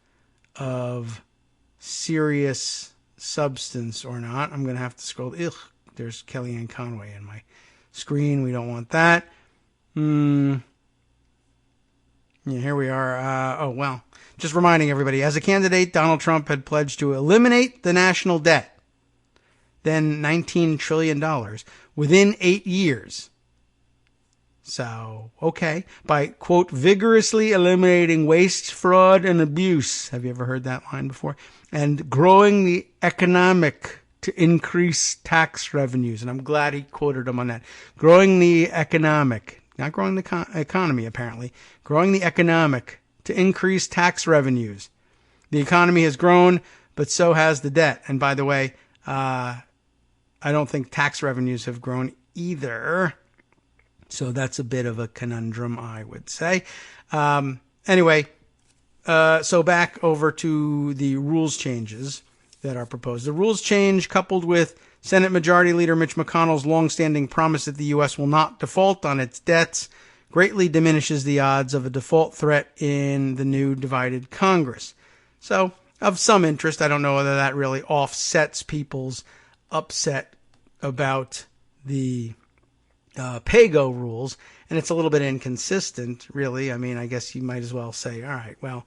of serious substance or not. I'm going to have to scroll. There's Kellyanne Conway in my screen. We don't want that. Yeah, here we are. Just reminding everybody, as a candidate, Donald Trump had pledged to eliminate the national debt, then $19 trillion, within 8 years. So, okay, by, quote, vigorously eliminating waste, fraud, and abuse. Have you ever heard that line before? And growing the economic to increase tax revenues. And I'm glad he quoted him on that. Growing the economic, not growing the economy, apparently. Growing the economic to increase tax revenues. The economy has grown, but so has the debt. And by the way, I don't think tax revenues have grown either. So that's a bit of a conundrum, I would say. Anyway, so back over to the rules changes that are proposed. The rules change, coupled with Senate Majority Leader Mitch McConnell's longstanding promise that the U.S. will not default on its debts, greatly diminishes the odds of a default threat in the new divided Congress. So, of some interest, I don't know whether that really offsets people's upset about the pay-go rules, and it's a little bit inconsistent, really. I mean, I guess you might as well say, all right, well,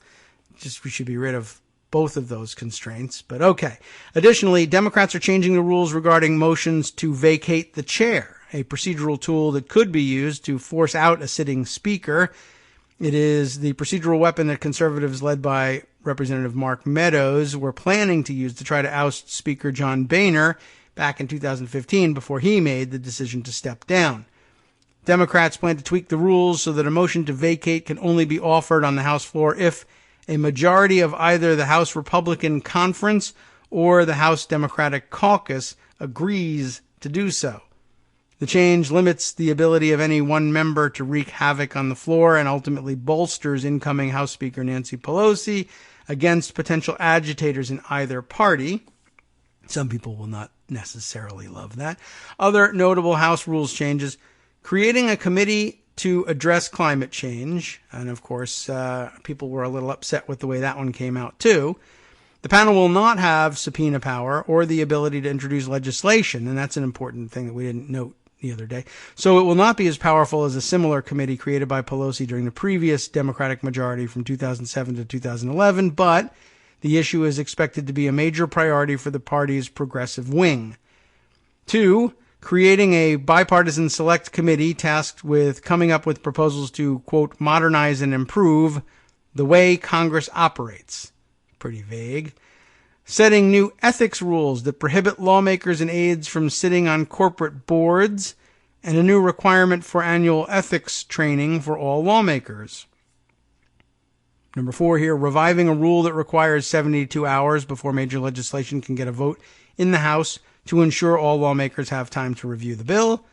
we should be rid of both of those constraints, but okay. Additionally, Democrats are changing the rules regarding motions to vacate the chair, a procedural tool that could be used to force out a sitting speaker. It is the procedural weapon that conservatives led by Representative Mark Meadows were planning to use to try to oust Speaker John Boehner back in 2015 before he made the decision to step down. Democrats plan to tweak the rules so that a motion to vacate can only be offered on the House floor if a majority of either the House Republican Conference or the House Democratic Caucus agrees to do so. The change limits the ability of any one member to wreak havoc on the floor and ultimately bolsters incoming House Speaker Nancy Pelosi against potential agitators in either party. Some people will not necessarily love that. Other notable House rules changes: creating a committee to address climate change. And of course, people were a little upset with the way that one came out too. The panel will not have subpoena power or the ability to introduce legislation. And that's an important thing that we didn't note the other day. So it will not be as powerful as a similar committee created by Pelosi during the previous Democratic majority from 2007 to 2011, but the issue is expected to be a major priority for the party's progressive wing. 2, creating a bipartisan select committee tasked with coming up with proposals to, quote, modernize and improve the way Congress operates. Pretty vague. setting new ethics rules that prohibit lawmakers and aides from sitting on corporate boards, and a new requirement for annual ethics training for all lawmakers. Number 4 here, reviving a rule that requires 72 hours before major legislation can get a vote in the House to ensure all lawmakers have time to review the bill,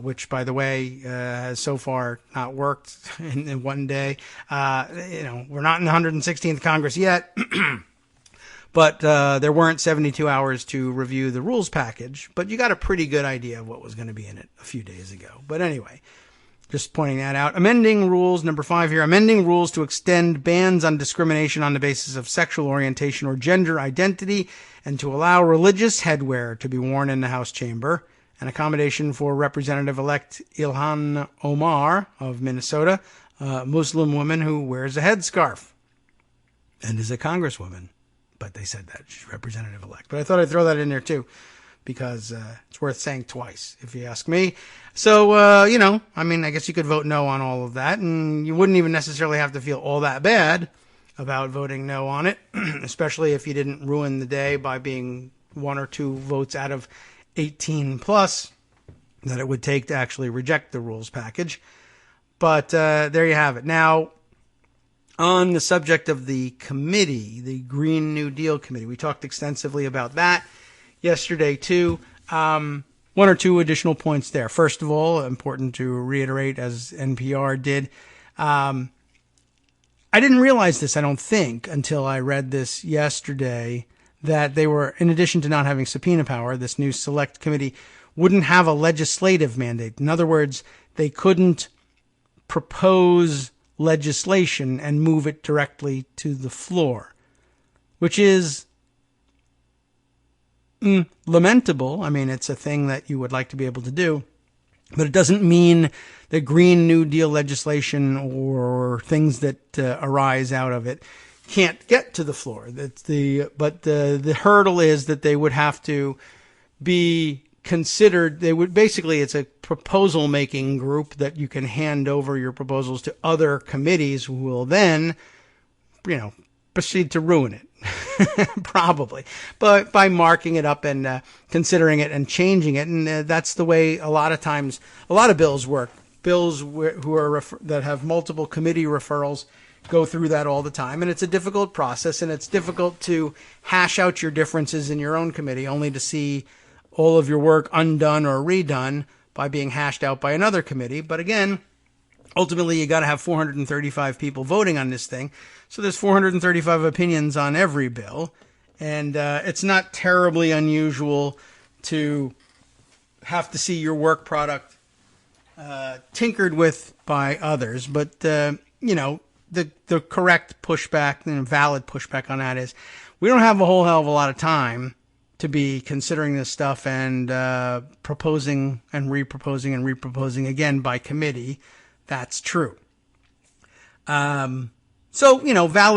which, by the way, has so far not worked in one day. We're not in the 116th Congress yet, but there weren't 72 hours to review the rules package, but you got a pretty good idea of what was going to be in it a few days ago. But anyway, just pointing that out. Amending rules, number 5 here, amending rules to extend bans on discrimination on the basis of sexual orientation or gender identity, and to allow religious headwear to be worn in the House chamber. An accommodation for Representative-elect Ilhan Omar of Minnesota, a Muslim woman who wears a headscarf and is a congresswoman. But they said that she's representative-elect. But I thought I'd throw that in there too, because it's worth saying twice, if you ask me. So, I guess you could vote no on all of that, and you wouldn't even necessarily have to feel all that bad about voting no on it, especially if you didn't ruin the day by being 1 or 2 votes out of 18 plus that it would take to actually reject the rules package. But there you have it. Now, on the subject of the committee, the Green New Deal Committee, we talked extensively about that yesterday too. 1 or 2 additional points there. First of all, important to reiterate, as NPR did, I didn't realize this, I don't think, until I read this yesterday, that they were, in addition to not having subpoena power, this new select committee wouldn't have a legislative mandate. In other words, they couldn't propose legislation and move it directly to the floor, which is lamentable. I mean, it's a thing that you would like to be able to do, but it doesn't mean that Green New Deal legislation or things that arise out of it can't get to the floor. But the hurdle is that they would have to be considered. They would basically, it's a proposal making group that you can hand over your proposals to other committees who will then, proceed to ruin it. Probably, but by marking it up and considering it and changing it. And that's the way a lot of times, a lot of bills work. Bills that have multiple committee referrals go through that all the time. And it's a difficult process, and it's difficult to hash out your differences in your own committee only to see all of your work undone or redone by being hashed out by another committee. But again, ultimately, you got to have 435 people voting on this thing. So there's 435 opinions on every bill. And it's not terribly unusual to have to see your work product tinkered with by others. But, the correct pushback, valid pushback on that is we don't have a whole hell of a lot of time to be considering this stuff and proposing and reproposing again by committee. That's true. Valid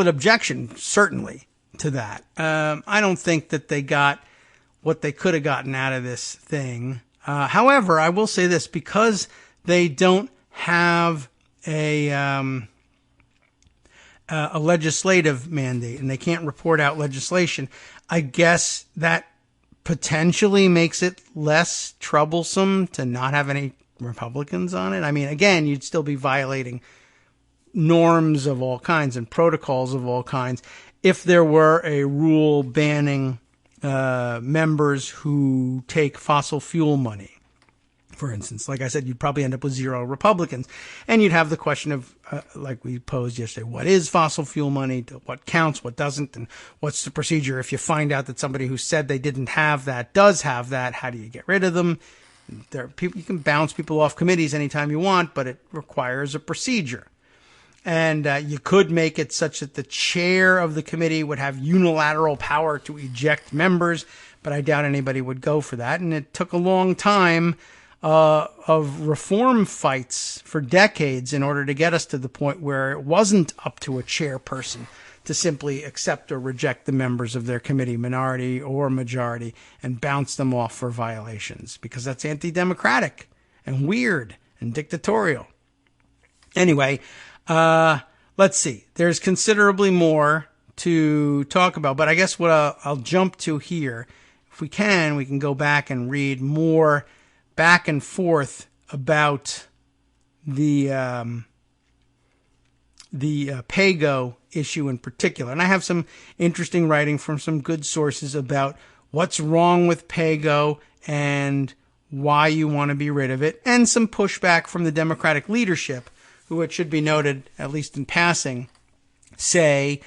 objection, certainly, to that. I don't think that they got what they could have gotten out of this thing. However, I will say this, because they don't have a legislative mandate and they can't report out legislation, I guess that potentially makes it less troublesome to not have any Republicans on it. I mean, again, you'd still be violating norms of all kinds and protocols of all kinds if there were a rule banning members who take fossil fuel money. For instance, like I said, you'd probably end up with 0 Republicans. And you'd have the question of, like we posed yesterday, what is fossil fuel money? What counts? What doesn't? And what's the procedure if you find out that somebody who said they didn't have that does have that? How do you get rid of them? There are people, you can bounce people off committees anytime you want, but it requires a procedure. And you could make it such that the chair of the committee would have unilateral power to eject members, but I doubt anybody would go for that. And it took a long time of reform fights for decades in order to get us to the point where it wasn't up to a chairperson to simply accept or reject the members of their committee, minority or majority, and bounce them off for violations, because that's anti-democratic and weird and dictatorial. Anyway, let's see. There's considerably more to talk about, but I guess what I'll jump to here, if we can go back and read more back and forth about the pay-go issue in particular. And I have some interesting writing from some good sources about what's wrong with pay-go and why you want to be rid of it, and some pushback from the Democratic leadership, who, it should be noted, at least in passing, say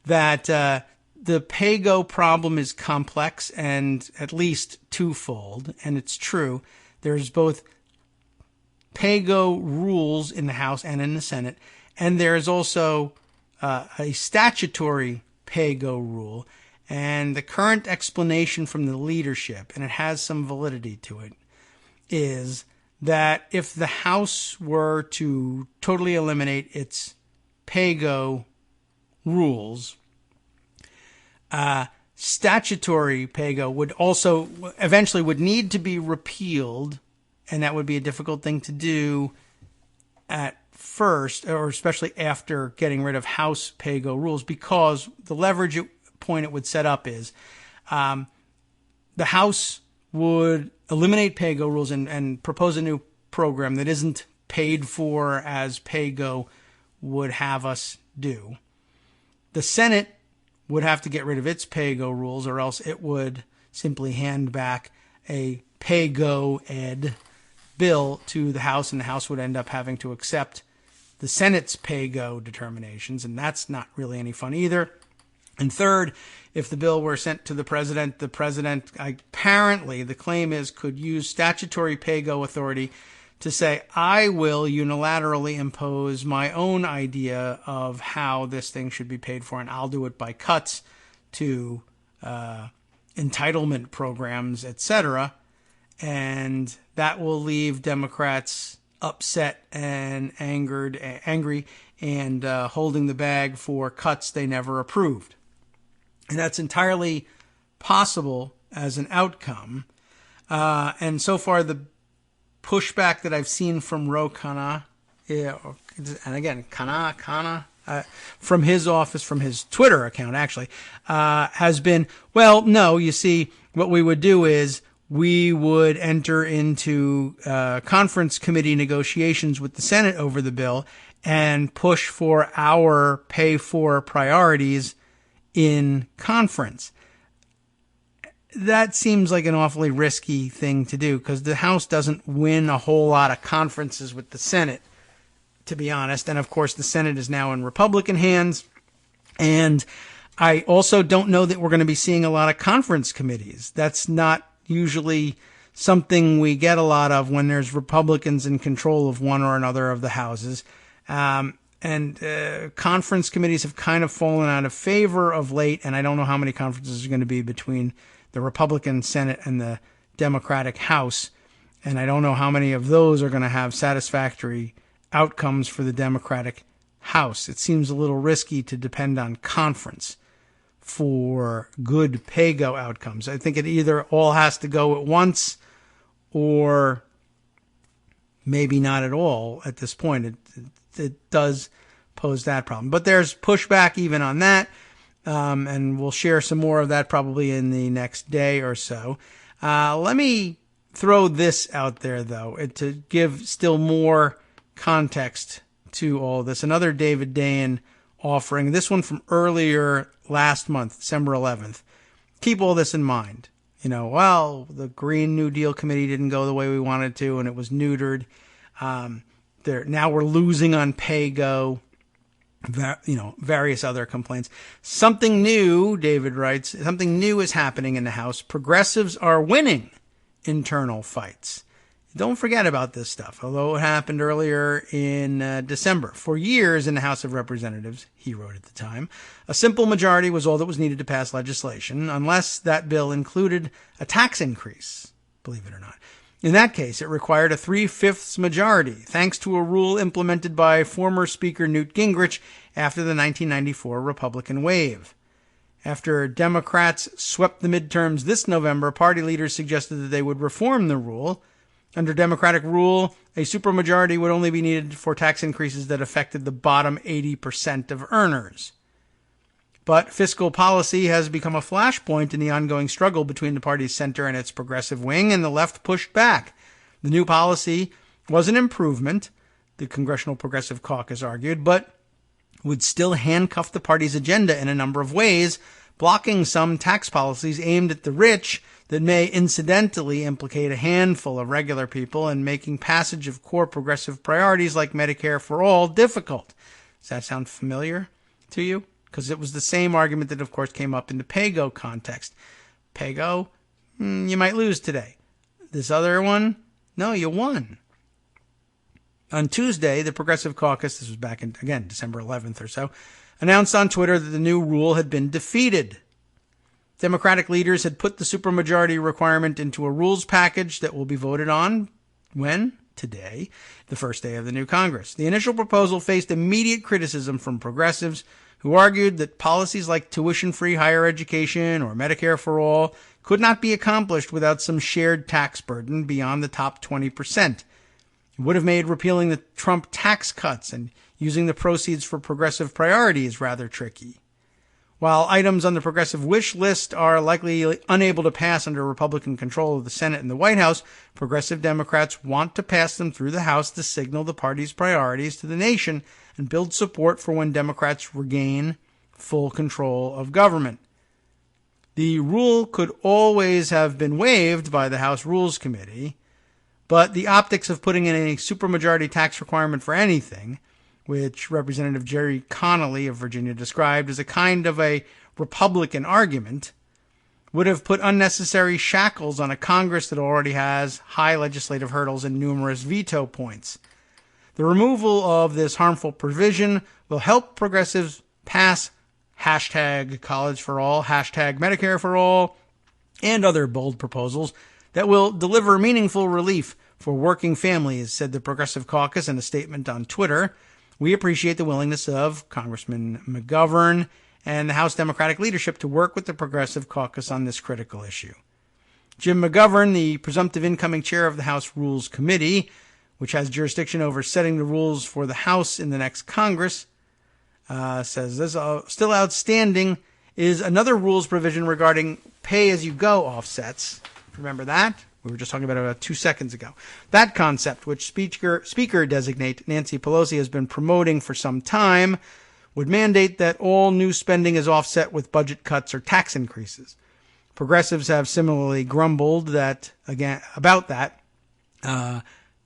that the pay-go problem is complex and at least twofold, and it's true. There's both pay-go rules in the House and in the Senate, and there's also a statutory pay-go rule. And the current explanation from the leadership, and it has some validity to it, is that if the House were to totally eliminate its pay-go rules, statutory pay-go would also eventually would need to be repealed, and that would be a difficult thing to do at first, or especially after getting rid of House pay-go rules, because the leverage point it would set up is the House would eliminate pay-go rules and propose a new program that isn't paid for as pay-go would have us do. The Senate would have to get rid of its pay-go rules, or else it would simply hand back a pay-go ed bill to the House, and the House would end up having to accept the Senate's pay-go determinations, and that's not really any fun either. And third, if the bill were sent to the president apparently, the claim is, could use statutory pay-go authority to say, I will unilaterally impose my own idea of how this thing should be paid for, and I'll do it by cuts to entitlement programs, etc. And that will leave Democrats upset and angry, and holding the bag for cuts they never approved. And that's entirely possible as an outcome. And so far, the pushback that I've seen from Ro Khanna, and again, Khanna, from his office, from his Twitter account, actually, has been, well, no, you see, what we would do is we would enter into conference committee negotiations with the Senate over the bill and push for our pay-for priorities in conference. That seems like an awfully risky thing to do, because the House doesn't win a whole lot of conferences with the Senate, to be honest. And of course, the Senate is now in Republican hands. And I also don't know that we're going to be seeing a lot of conference committees. That's not usually something we get a lot of when there's Republicans in control of one or another of the houses. And conference committees have kind of fallen out of favor of late, and I don't know how many conferences are going to be between the Republican Senate and the Democratic House, and I don't know how many of those are going to have satisfactory outcomes for the Democratic House. It seems a little risky to depend on conference for good pay-go outcomes. I think it either all has to go at once, or maybe not at all at this point. It does pose that problem. But there's pushback even on that, and we'll share some more of that probably in the next day or so. Let me throw this out there, though, to give still more context to all this. Another David Dayen offering, this one from earlier last month, December 11th. Keep all this in mind. Well, the Green New Deal Committee didn't go the way we wanted to, and it was neutered. Now we're losing on pay-go, various other complaints. Something new, David writes, something new is happening in the House. Progressives are winning internal fights. Don't forget about this stuff, although it happened earlier in December. For years in the House of Representatives, he wrote at the time, a simple majority was all that was needed to pass legislation, unless that bill included a tax increase, believe it or not. In that case, it required a 3/5 majority, thanks to a rule implemented by former Speaker Newt Gingrich after the 1994 Republican wave. After Democrats swept the midterms this November, party leaders suggested that they would reform the rule. Under Democratic rule, a supermajority would only be needed for tax increases that affected the bottom 80% of earners. But fiscal policy has become a flashpoint in the ongoing struggle between the party's center and its progressive wing, and the left pushed back. The new policy was an improvement, the Congressional Progressive Caucus argued, but would still handcuff the party's agenda in a number of ways, blocking some tax policies aimed at the rich that may incidentally implicate a handful of regular people and making passage of core progressive priorities like Medicare for all difficult. Does that sound familiar to you? Because it was the same argument that, of course, came up in the PAYGO context. PAYGO, you might lose today. This other one, no, you won. On Tuesday, the Progressive Caucus, this was back in, again, December 11th or so, announced on Twitter that the new rule had been defeated. Democratic leaders had put the supermajority requirement into a rules package that will be voted on when? Today, the first day of the new Congress. The initial proposal faced immediate criticism from progressives who argued that policies like tuition-free higher education or Medicare for all could not be accomplished without some shared tax burden beyond the top 20%. It would have made repealing the Trump tax cuts and using the proceeds for progressive priorities rather tricky. While items on the progressive wish list are likely unable to pass under Republican control of the Senate and the White House, progressive Democrats want to pass them through the House to signal the party's priorities to the nation and build support for when Democrats regain full control of government. The rule could always have been waived by the House Rules Committee, but the optics of putting in a supermajority tax requirement for anything, which Representative Jerry Connolly of Virginia described as a kind of a Republican argument, would have put unnecessary shackles on a Congress that already has high legislative hurdles and numerous veto points. The removal of this harmful provision will help progressives pass hashtag college for all, hashtag Medicare for all, and other bold proposals that will deliver meaningful relief for working families, said the Progressive Caucus in a statement on Twitter. We appreciate the willingness of Congressman McGovern and the House Democratic leadership to work with the Progressive Caucus on this critical issue. Jim McGovern, the presumptive incoming chair of the House Rules Committee, which has jurisdiction over setting the rules for the House in the next Congress, says this still outstanding is another rules provision regarding pay-as-you-go offsets. Remember that? We were just talking about it about 2 seconds ago. That concept, which Speaker designate Nancy Pelosi has been promoting for some time, would mandate that all new spending is offset with budget cuts or tax increases. Progressives have similarly grumbled about that.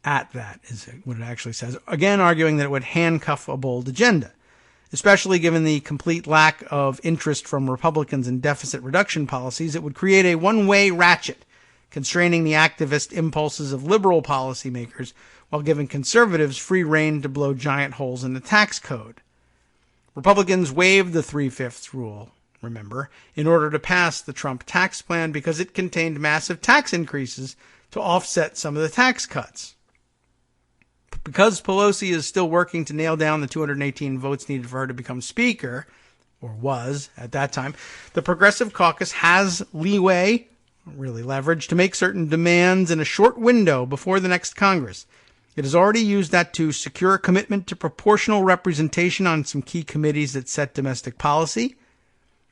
At that is what it actually says. Again, arguing that it would handcuff a bold agenda, especially given the complete lack of interest from Republicans in deficit reduction policies. It would create a one-way ratchet, constraining the activist impulses of liberal policymakers while giving conservatives free rein to blow giant holes in the tax code. Republicans waived the 3/5 rule, remember, in order to pass the Trump tax plan because it contained massive tax increases to offset some of the tax cuts. Because Pelosi is still working to nail down the 218 votes needed for her to become Speaker, or was at that time, the Progressive Caucus has leeway, really leverage, to make certain demands in a short window before the next Congress. It has already used that to secure a commitment to proportional representation on some key committees that set domestic policy.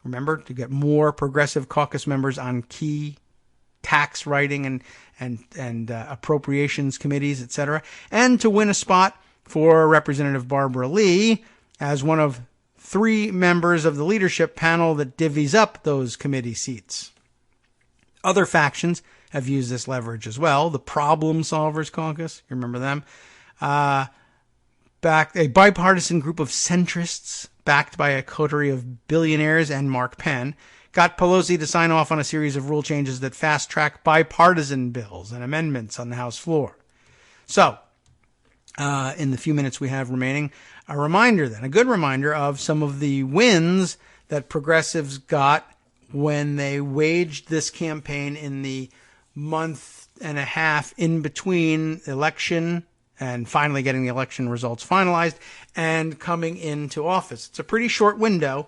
Remember, to get more Progressive Caucus members on key tax writing and appropriations committees, etc., and to win a spot for Representative Barbara Lee as one of 3 members of the leadership panel that divvies up those committee seats. Other factions have used this leverage as well. The Problem Solvers Caucus, you remember them? A bipartisan group of centrists backed by a coterie of billionaires and Mark Penn got Pelosi to sign off on a series of rule changes that fast-track bipartisan bills and amendments on the House floor. So, in the few minutes we have remaining, a good reminder of some of the wins that progressives got when they waged this campaign in the month and a half in between election and finally getting the election results finalized and coming into office. It's a pretty short window,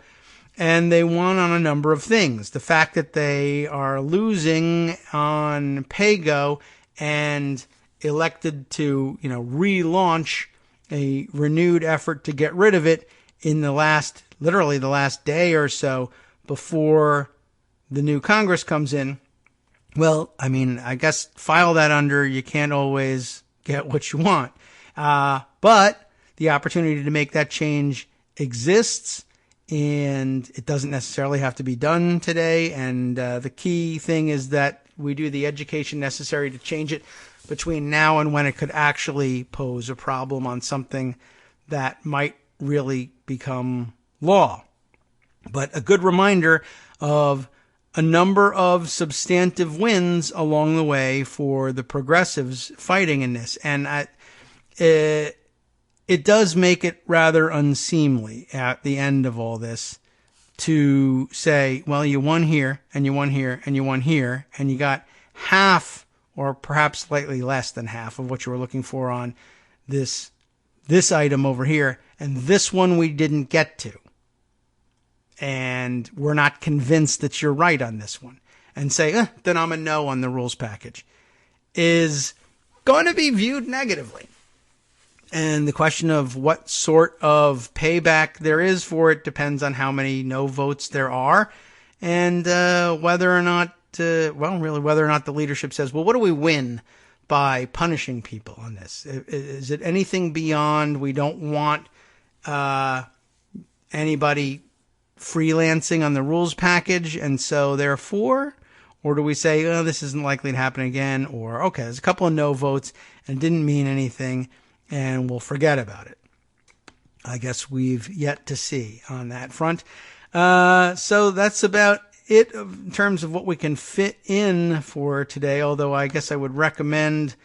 and they won on a number of things. The fact that they are losing on PAYGO and elected to, relaunch a renewed effort to get rid of it in the last literally the last day or so before the new Congress comes in. Well, I mean, I guess file that under, you can't always get what you want. But the opportunity to make that change exists, and it doesn't necessarily have to be done today. And the key thing is that we do the education necessary to change it between now and when it could actually pose a problem on something that might really become law. But a good reminder of a number of substantive wins along the way for the progressives fighting in this. And it does make it rather unseemly at the end of all this to say, well, you won here, and you won here, and you won here, and you got half or perhaps slightly less than half of what you were looking for on this item over here, and this one we didn't get to. And we're not convinced that you're right on this one. And say, then I'm a no on the rules package, is going to be viewed negatively. And the question of what sort of payback there is for it depends on how many no votes there are, and whether or not, whether or not the leadership says, well, what do we win by punishing people on this? Is it anything beyond we don't want anybody freelancing on the rules package, and so therefore, or do we say, oh, this isn't likely to happen again, or okay, there's a couple of no votes and it didn't mean anything, and we'll forget about it. I guess we've yet to see on that front. So that's about it in terms of what we can fit in for today, although I guess I would recommend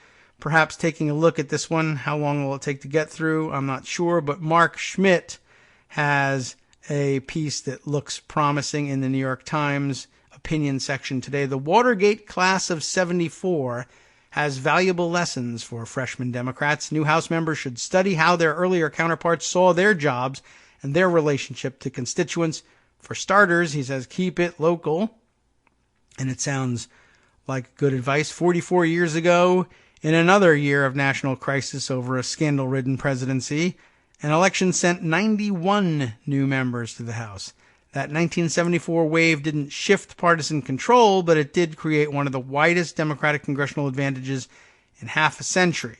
perhaps taking a look at this one. How long will it take to get through? I'm not sure, but Mark Schmidt has a piece that looks promising in the New York Times opinion section today. The Watergate class of 74 has valuable lessons for freshman Democrats. New House members should study how their earlier counterparts saw their jobs and their relationship to constituents. For starters, he says, keep it local. And it sounds like good advice. 44 years ago, in another year of national crisis over a scandal-ridden presidency, an election sent 91 new members to the House. That 1974 wave didn't shift partisan control, but it did create one of the widest Democratic congressional advantages in half a century.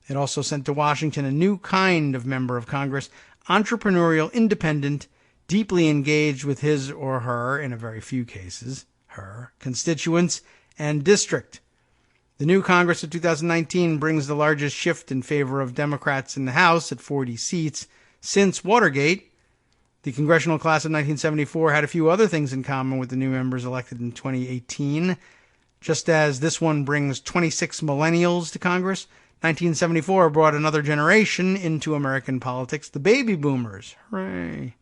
It also sent to Washington a new kind of member of Congress, entrepreneurial, independent, deeply engaged with his or her, in a very few cases, her, constituents and district. The new Congress of 2019 brings the largest shift in favor of Democrats in the House at 40 seats since Watergate. The congressional class of 1974 had a few other things in common with the new members elected in 2018. Just as this one brings 26 millennials to Congress, 1974 brought another generation into American politics, the baby boomers. Hooray.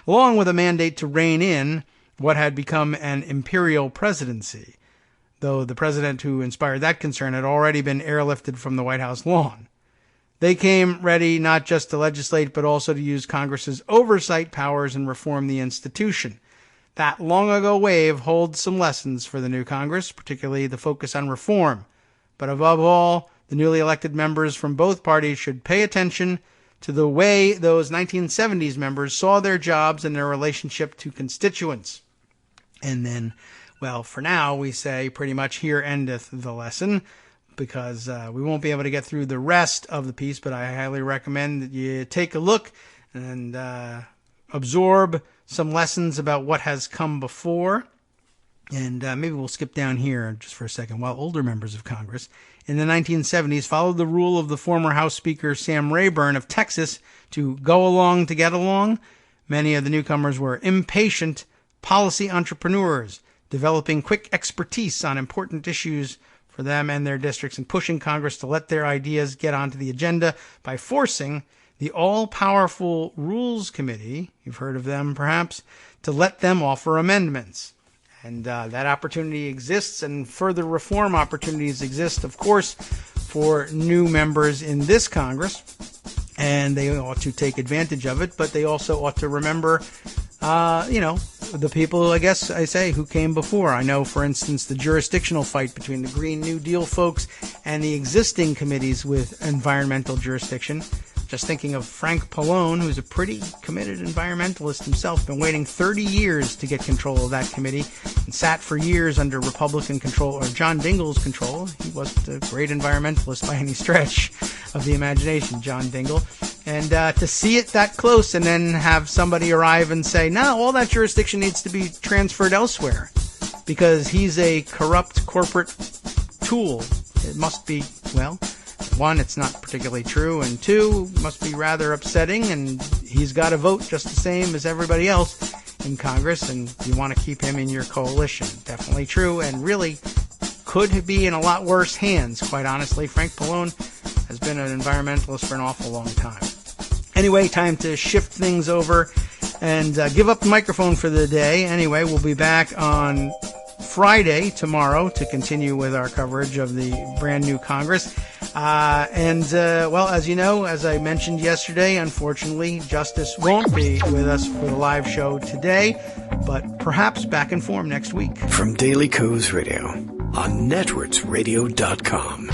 Along with a mandate to rein in what had become an imperial presidency, though the president who inspired that concern had already been airlifted from the White House lawn. They came ready not just to legislate, but also to use Congress's oversight powers and reform the institution. That long-ago wave holds some lessons for the new Congress, particularly the focus on reform. But above all, the newly elected members from both parties should pay attention to the way those 1970s members saw their jobs and their relationship to constituents. And then, well, for now, we say pretty much here endeth the lesson, because we won't be able to get through the rest of the piece, but I highly recommend that you take a look and absorb some lessons about what has come before. And maybe we'll skip down here just for a second. While older members of Congress in the 1970s followed the rule of the former House Speaker Sam Rayburn of Texas to go along to get along, many of the newcomers were impatient policy entrepreneurs, developing quick expertise on important issues for them and their districts, and pushing Congress to let their ideas get onto the agenda by forcing the all-powerful Rules Committee, you've heard of them perhaps, to let them offer amendments. And that opportunity exists, and further reform opportunities exist, of course, for new members in this Congress, and they ought to take advantage of it, but they also ought to remember, the people, I guess I say, who came before. I know, for instance, the jurisdictional fight between the Green New Deal folks and the existing committees with environmental jurisdiction. Just thinking of Frank Pallone, who's a pretty committed environmentalist himself, been waiting 30 years to get control of that committee and sat for years under Republican control, or John Dingell's control. He wasn't a great environmentalist by any stretch of the imagination, John Dingell. And to see it that close and then have somebody arrive and say, no, all that jurisdiction needs to be transferred elsewhere because he's a corrupt corporate tool. It must be, well, one, it's not particularly true, and two, must be rather upsetting, and he's got to vote just the same as everybody else in Congress, and you want to keep him in your coalition. Definitely true, and really could be in a lot worse hands, quite honestly. Frank Pallone has been an environmentalist for an awful long time. Anyway, time to shift things over and give up the microphone for the day. Anyway, we'll be back on Friday, tomorrow, to continue with our coverage of the brand new Congress. Well, as you know, as I mentioned yesterday, unfortunately, Justice won't be with us for the live show today, but perhaps back in form next week. From Daily Kos Radio on networksradio.com.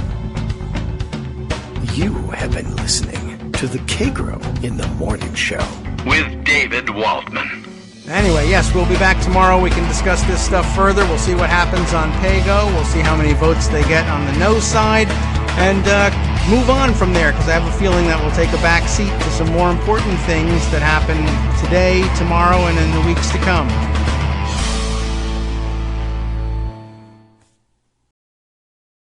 You have been listening to the Kagro in the Morning Show with David Waldman. Anyway, yes, we'll be back tomorrow. We can discuss this stuff further. We'll see what happens on PAYGO. We'll see how many votes they get on the no side. And move on from there, because I have a feeling that we'll take a back seat to some more important things that happen today, tomorrow, and in the weeks to come.